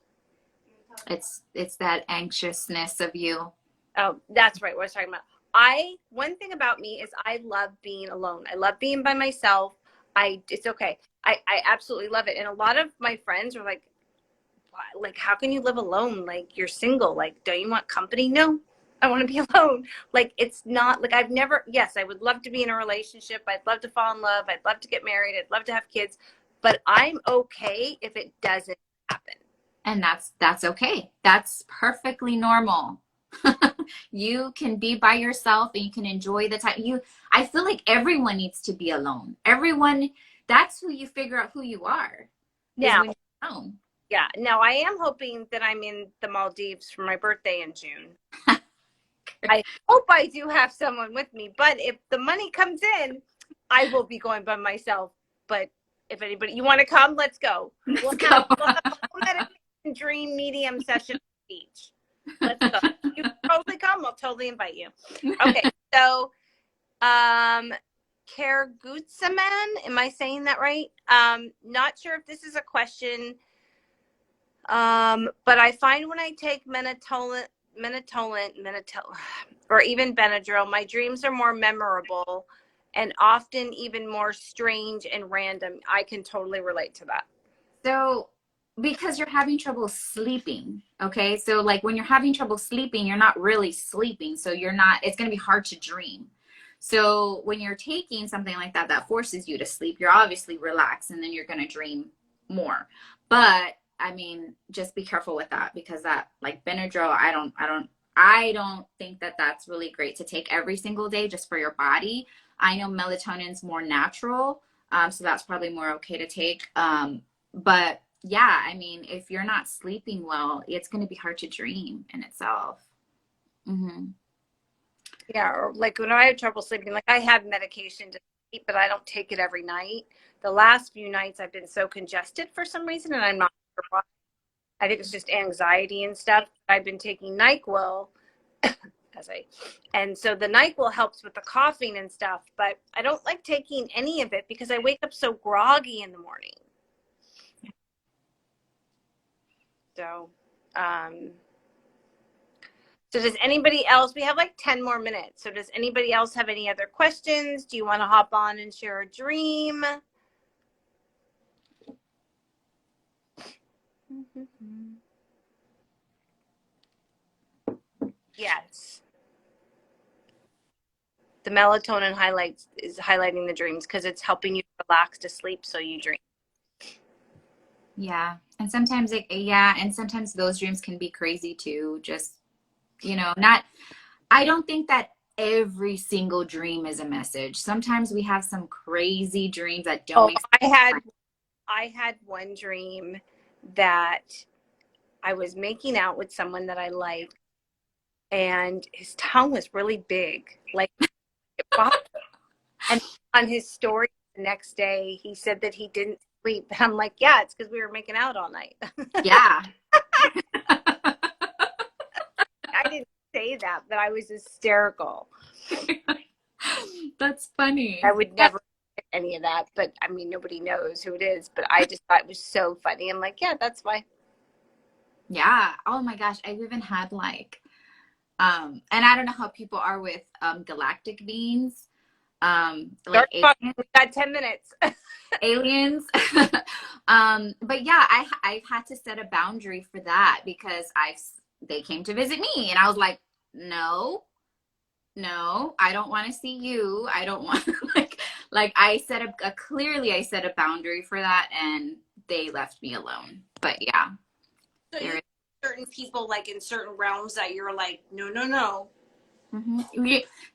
It's that anxiousness of you. Oh, that's right. What I was talking about. One thing about me is I love being alone. I love being by myself. It's okay. I absolutely love it. And a lot of my friends are like, how can you live alone? Like, you're single. Like, don't you want company? No, I want to be alone. Like, it's not like yes, I would love to be in a relationship. I'd love to fall in love. I'd love to get married. I'd love to have kids, but I'm okay if it doesn't happen. And that's okay. That's perfectly normal. You can be by yourself and you can enjoy the time. I feel like everyone needs to be alone. Everyone, that's who you figure out who you are. Now, when you're alone. Yeah. Now, I am hoping that I'm in the Maldives for my birthday in June. I hope I do have someone with me, but if the money comes in, I will be going by myself. But if anybody, you want to come, let's go. We'll have a whole meditation dream medium session on the beach. Let's go. You can totally come. I'll totally invite you. Okay. So, Kergutsaman, am I saying that right? Not sure if this is a question. But I find when I take Menatolant, or even Benadryl, my dreams are more memorable and often even more strange and random. I can totally relate to that. So, because you're having trouble sleeping, okay? So like when you're having trouble sleeping, you're not really sleeping. So it's going to be hard to dream. So when you're taking something like that, that forces you to sleep, you're obviously relaxed, and then you're going to dream more. But I mean, just be careful with that, because that, like Benadryl, I don't think that that's really great to take every single day just for your body. I know melatonin's more natural, so that's probably more okay to take. But yeah, I mean, if you're not sleeping well, it's going to be hard to dream in itself. Mm-hmm. Yeah, or like when I have trouble sleeping, like I have medication to sleep, but I don't take it every night. The last few nights I've been so congested for some reason, and I'm not sure why. I think it's just anxiety and stuff. I've been taking NyQuil and so the NyQuil helps with the coughing and stuff, but I don't like taking any of it because I wake up so groggy in the morning. So, so does anybody else, we have like 10 more minutes. So does anybody else have any other questions? Do you want to hop on and share a dream? Yes. The melatonin is highlighting the dreams because it's helping you relax to sleep so you dream. Yeah. And sometimes and sometimes those dreams can be crazy too. Just, I don't think that every single dream is a message. Sometimes we have some crazy dreams that don't make sense. I had one dream that I was making out with someone that I liked, and his tongue was really big, like it popped. And on his story the next day, he said that he didn't sleep. And I'm like, yeah, it's because we were making out all night. Yeah. I didn't say that, but I was hysterical. That's funny. I would never get any of that, but I mean, nobody knows who it is, but I just thought it was so funny. I'm like, yeah, that's why. Yeah. Oh my gosh. I've even had and I don't know how people are with galactic beings. Like aliens. We got 10 minutes. Aliens. But yeah, I've had to set a boundary for that because they came to visit me and I was like, no, I don't want to see you. I don't want like I clearly I set a boundary for that and they left me alone. But yeah. So you certain people like in certain realms that you're like, no. Mm-hmm.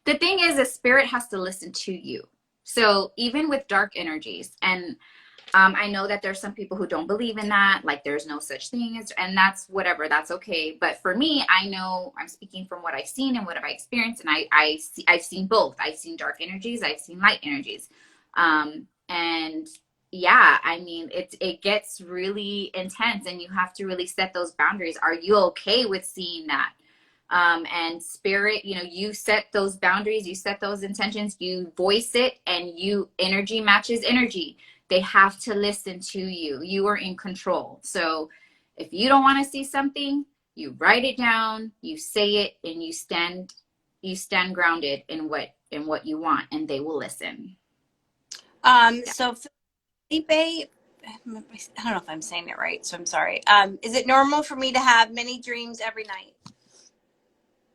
The thing is, a spirit has to listen to you. So even with dark energies, and I know that there's some people who don't believe in that, like there's no such thing as, and that's whatever, that's okay. But for me, I know I'm speaking from what I've seen and what I've experienced, and I've seen both. I've seen dark energies, I've seen light energies, and yeah, I mean, it gets really intense, and you have to really set those boundaries. Are you okay with seeing that? And spirit, you set those boundaries, you set those intentions, you voice it, and energy matches energy. They have to listen to you. You are in control. So if you don't want to see something, you write it down, you say it, and you stand grounded in what you want, and they will listen. So Felipe, I don't know if I'm saying it right, so I'm sorry. Is it normal for me to have many dreams every night?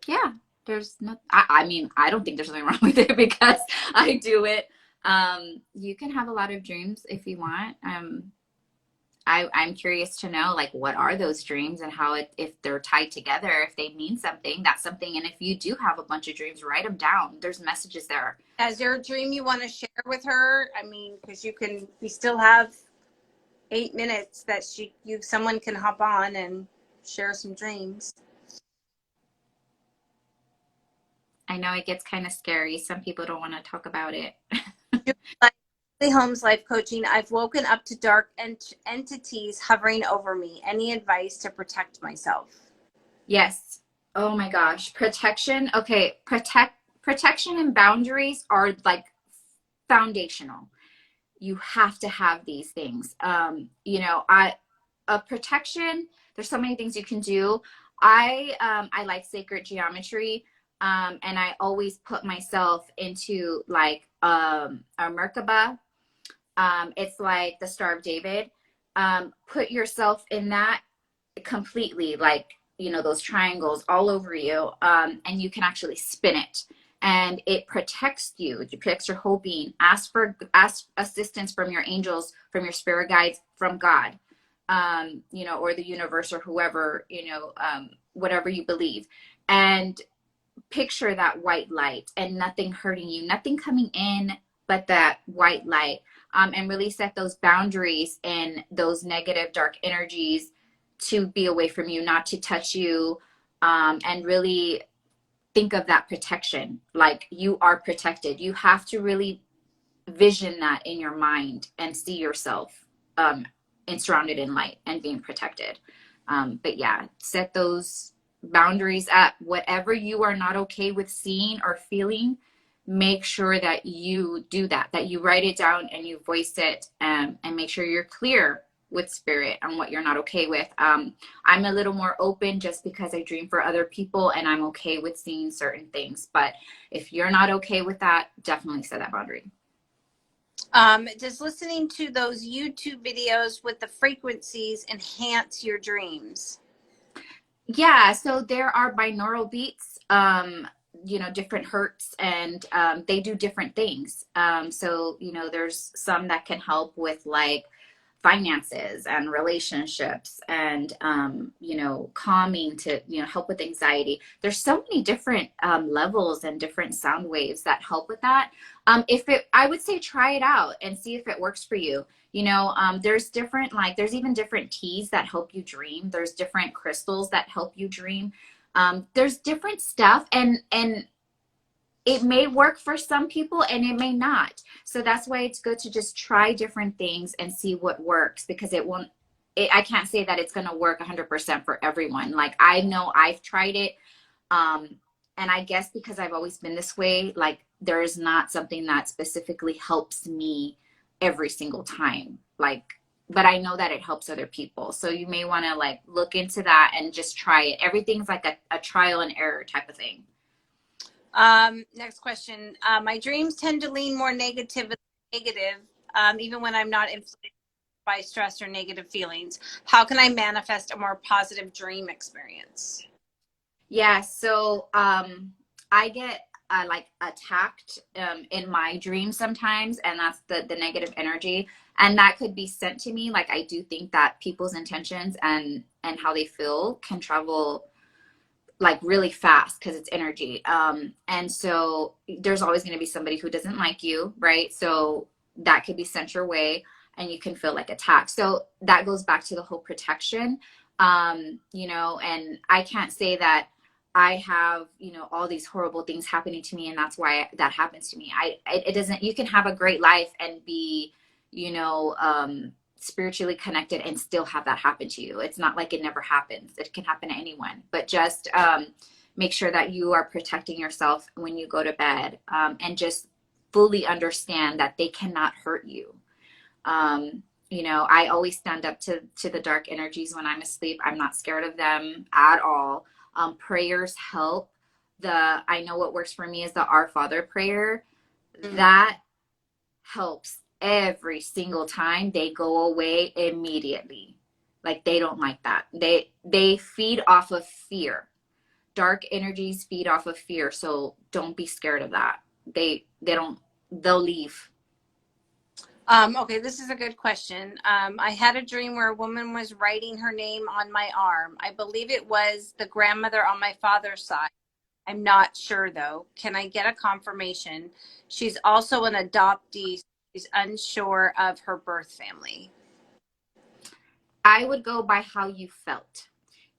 Yeah, there's no, I mean, I don't think there's something wrong with it because I do it. You can have a lot of dreams if you want. I'm curious to know, like, what are those dreams and how if they're tied together, if they mean something, that's something. And if you do have a bunch of dreams, write them down. There's messages there. Is there a dream you want to share with her? I mean, because we still have 8 minutes that someone can hop on and share some dreams. I know it gets kind of scary. Some people don't want to talk about it. Holmes life coaching. I've woken up to dark entities hovering over me. Any advice to protect myself? Yes. Oh my gosh. Protection. Okay. Protection and boundaries are like foundational. You have to have these things. A protection, there's so many things you can do. I like sacred geometry. And I always put myself into like a Merkaba. It's like the Star of David. Put yourself in that completely, like, those triangles all over you. And you can actually spin it. And it protects you. It protects your whole being. Ask assistance from your angels, from your spirit guides, from God, or the universe or whoever, whatever you believe. And picture that white light and nothing hurting you, nothing coming in but that white light, and really set those boundaries and those negative dark energies to be away from you, not to touch you, and really think of that protection, like you are protected. You have to really vision that in your mind and see yourself and surrounded in light and being protected. But yeah, set those boundaries up. Whatever you are not okay with seeing or feeling, make sure that you do that, that you write it down and you voice it, and make sure you're clear with spirit on what you're not okay with. I'm a little more open just because I dream for other people and I'm okay with seeing certain things. But if you're not okay with that, definitely set that boundary. Does listening to those YouTube videos with the frequencies enhance your dreams? Yeah, so there are binaural beats, you know, different hertz, and they do different things. So, you know, there's some that can help with like finances and relationships, and you know, calming to, you know, help with anxiety. There's so many different levels and different sound waves that help with that. I would say try it out and see if it works for you. You know, there's different, like there's even different teas that help you dream. There's different crystals that help you dream. There's different stuff, and it may work for some people and it may not. So that's why it's good to just try different things and see what works, because I can't say that it's going to work 100% for everyone. Like, I know I've tried it. And I guess because I've always been this way, like there is not something that specifically helps me every single time. Like, but I know that it helps other people. So you may want to like look into that and just try it. Everything's like a trial and error type of thing. Next question. My dreams tend to lean more negative, even when I'm not influenced by stress or negative feelings. How can I manifest a more positive dream experience? Yeah, so I get like attacked in my dreams sometimes, and that's the negative energy, and that could be sent to me. Like, I do think that people's intentions and how they feel can travel like really fast because it's energy. And so there's always going to be somebody who doesn't like you, right? So that could be sent your way and you can feel like attacked. So that goes back to the whole protection, you know, and I can't say that I have, you know, all these horrible things happening to me and that's why that happens to me. It doesn't, you can have a great life and be, you know, spiritually connected and still have that happen to you. It's not like it never happens. It can happen to anyone, but just make sure that you are protecting yourself when you go to bed, and just fully understand that they cannot hurt you. You know, I always stand up to the dark energies when I'm asleep. I'm not scared of them at all. Prayers help. I know what works for me is the Our Father prayer. That helps every single time. They go away immediately. Like, they don't like that. They feed off of fear. Dark energies feed off of fear. So don't be scared of that. They'll leave. Okay, this is a good question. I had a dream where a woman was writing her name on my arm. I believe it was the grandmother on my father's side. I'm not sure though. Can I get a confirmation? She's also an adoptee. She's unsure of her birth family. I would go by how you felt.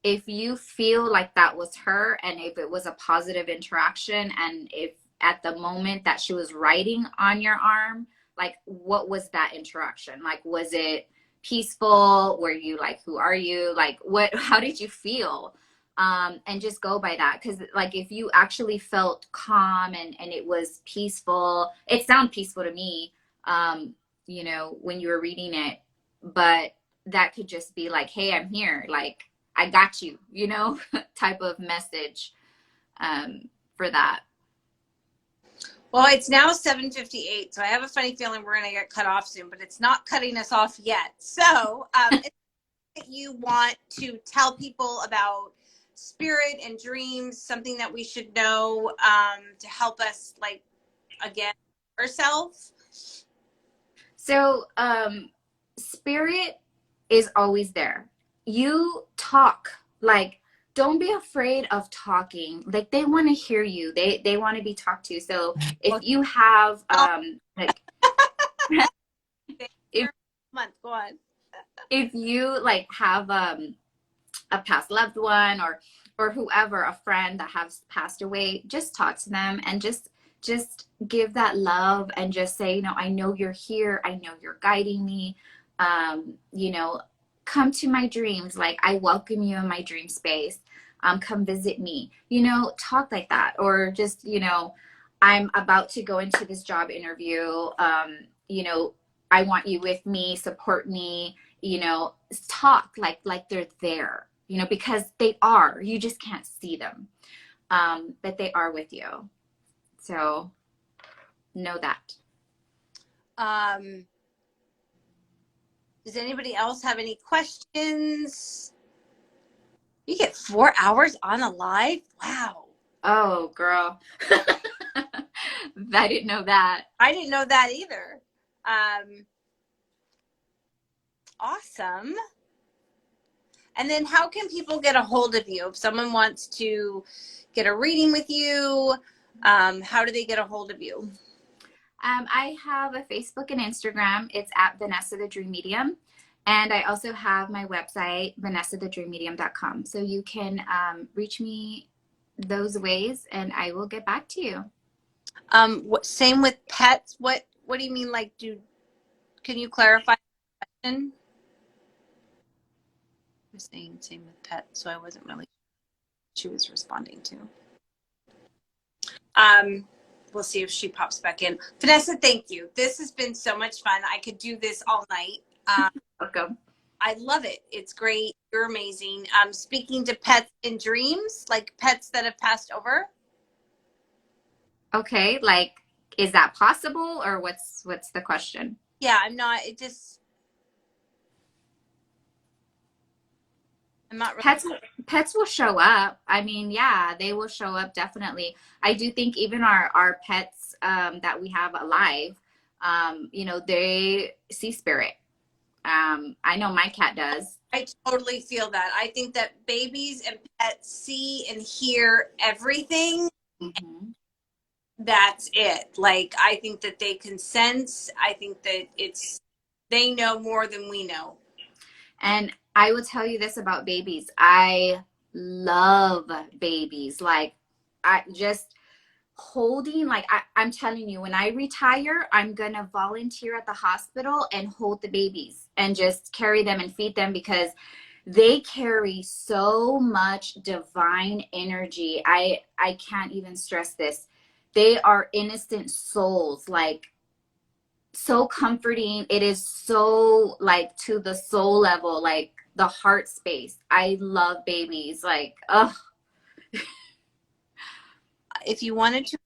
If you feel like that was her, and if it was a positive interaction, and if at the moment that she was writing on your arm, like, what was that interaction? Like, was it peaceful? Were you like, who are you? Like, how did you feel? And just go by that. Cause like, if you actually felt calm and it was peaceful, it sounded peaceful to me, you know, when you were reading it, but that could just be like, hey, I'm here. Like, I got you, you know, type of message, for that. Well, it's now 7:58, so I have a funny feeling we're going to get cut off soon, but it's not cutting us off yet. So if you want to tell people about spirit and dreams, something that we should know to help us, like, again, ourselves. So spirit is always there. You talk, like, don't be afraid of talking. Like, they want to hear you. They want to be talked to. So if you have like if Go on. if you like have a past loved one or whoever, a friend that has passed away, just talk to them and just give that love and just say, you know, I know you're here. I know you're guiding me. You know, come to my dreams. Like, I welcome you in my dream space. come visit me, talk like that. Or just, I'm about to go into this job interview. I want you with me, support me, talk like they're there, because they are. You just can't see them, but they are with you. So know that. Does anybody else have any questions? You get 4 hours on a live? Wow. Oh, girl. I didn't know that. I didn't know that either. Awesome. And then how can people get a hold of you? If someone wants to get a reading with you, how do they get a hold of you? I have a Facebook and Instagram. It's at Vanessa the Dream Medium. And I also have my website, vanessathedreammedium.com. So you can reach me those ways and I will get back to you. Same with pets. What do you mean? Can you clarify the question? I was saying same with pets, so I wasn't really sure what she was responding to. We'll see if she pops back in. Vanessa, thank you. This has been so much fun. I could do this all night. Welcome. I love it. It's great. You're amazing. Speaking to pets in dreams, like pets that have passed over. Okay, is that possible, or what's the question? Yeah, I'm not really. Pets will show up. I mean, yeah, they will show up, definitely. I do think even our pets that we have alive, they see spirit. I know my cat does. I totally feel that. I think that babies and pets see and hear everything. Mm-hmm. That's it. I think that they can sense. I think that they know more than we know. And I will tell you this about babies. I love babies. I just holding, I'm telling you, when I retire, I'm going to volunteer at the hospital and hold the babies and just carry them and feed them, because they carry so much divine energy. I can't even stress this. They are innocent souls, so comforting. It is so to the soul level, the heart space. I love babies. If you wanted to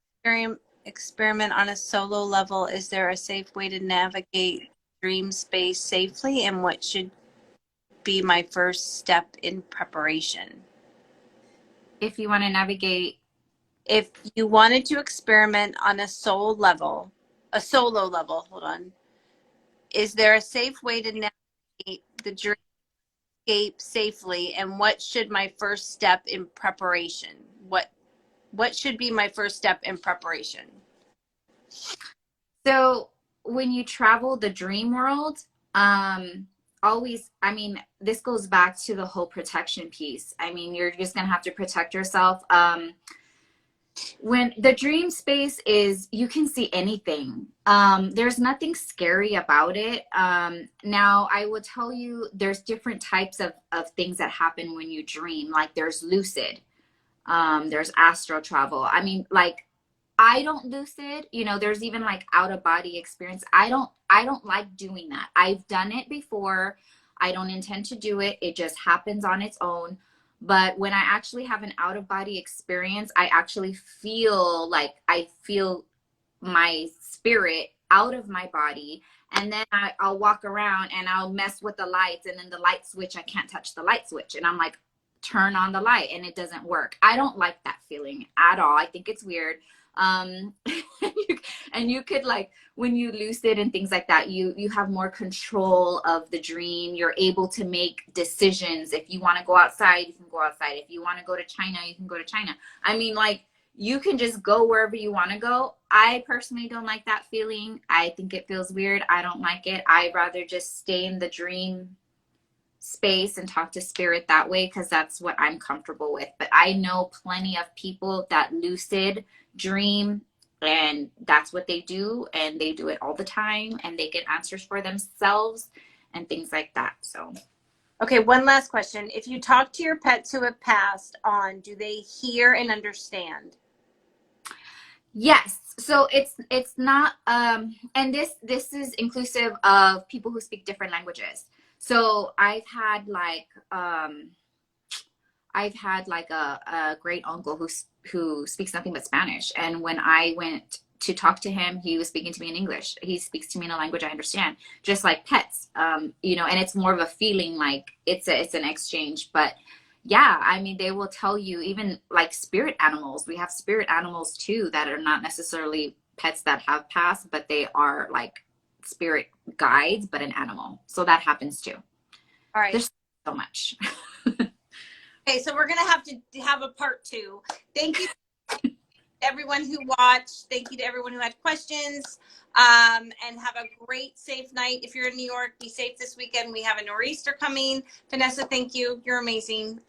experiment on a solo level, is there a safe way to navigate dream space safely? And what should be my first step in preparation? If you want to navigate. If you wanted to experiment on a solo level, hold on. Is there a safe way to navigate the dreamscape safely? And what should my first step in preparation? What should be my first step in preparation? So when you travel the dream world, always, this goes back to the whole protection piece. You're just going to have to protect yourself. When the dream space is, you can see anything. There's nothing scary about it. Now, I will tell you, there's different types of things that happen when you dream. There's lucid. There's astral travel. I don't lucid, there's even out of body experience. I don't like doing that. I've done it before. I don't intend to do it. It just happens on its own. But when I actually have an out of body experience, I actually feel my spirit out of my body. And then I'll walk around and I'll mess with the lights, and then the light switch, I can't touch the light switch. And I'm like, turn on the light, and it doesn't work. I don't like that feeling at all. I think it's weird. And you could when you lucid and things like that, you have more control of the dream. You're able to make decisions. If you want to go outside, you can go outside. If you want to go to China, you can go to China. You can just go wherever you want to go. I personally don't like that feeling. I think it feels weird. I don't like it. I'd rather just stay in the dream space and talk to spirit that way, because that's what I'm comfortable with. But I know plenty of people that lucid dream, and that's what they do, and they do it all the time, and they get answers for themselves and things like that. So Okay, one last question. If you talk to your pets who have passed on, do they hear and understand? Yes. So it's not and this is inclusive of people who speak different languages. So I've had like a great uncle who speaks nothing but Spanish. And when I went to talk to him, he was speaking to me in English. He speaks to me in a language I understand, just like pets. You know, and it's more of a feeling, like it's an exchange. But yeah, I mean, they will tell you, even like spirit animals. We have spirit animals too that are not necessarily pets that have passed, but they are like spirit guides, but an animal. So that happens too. All right. There's so much. Okay, so we're going to have a part 2. Thank you to everyone who watched. Thank you to everyone who had questions. And have a great, safe night. If you're in New York, be safe this weekend. We have a nor'easter coming. Vanessa, thank you. You're amazing.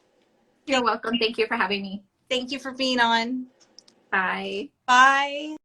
You're welcome. Thank you for having me. Thank you for being on. Bye. Bye.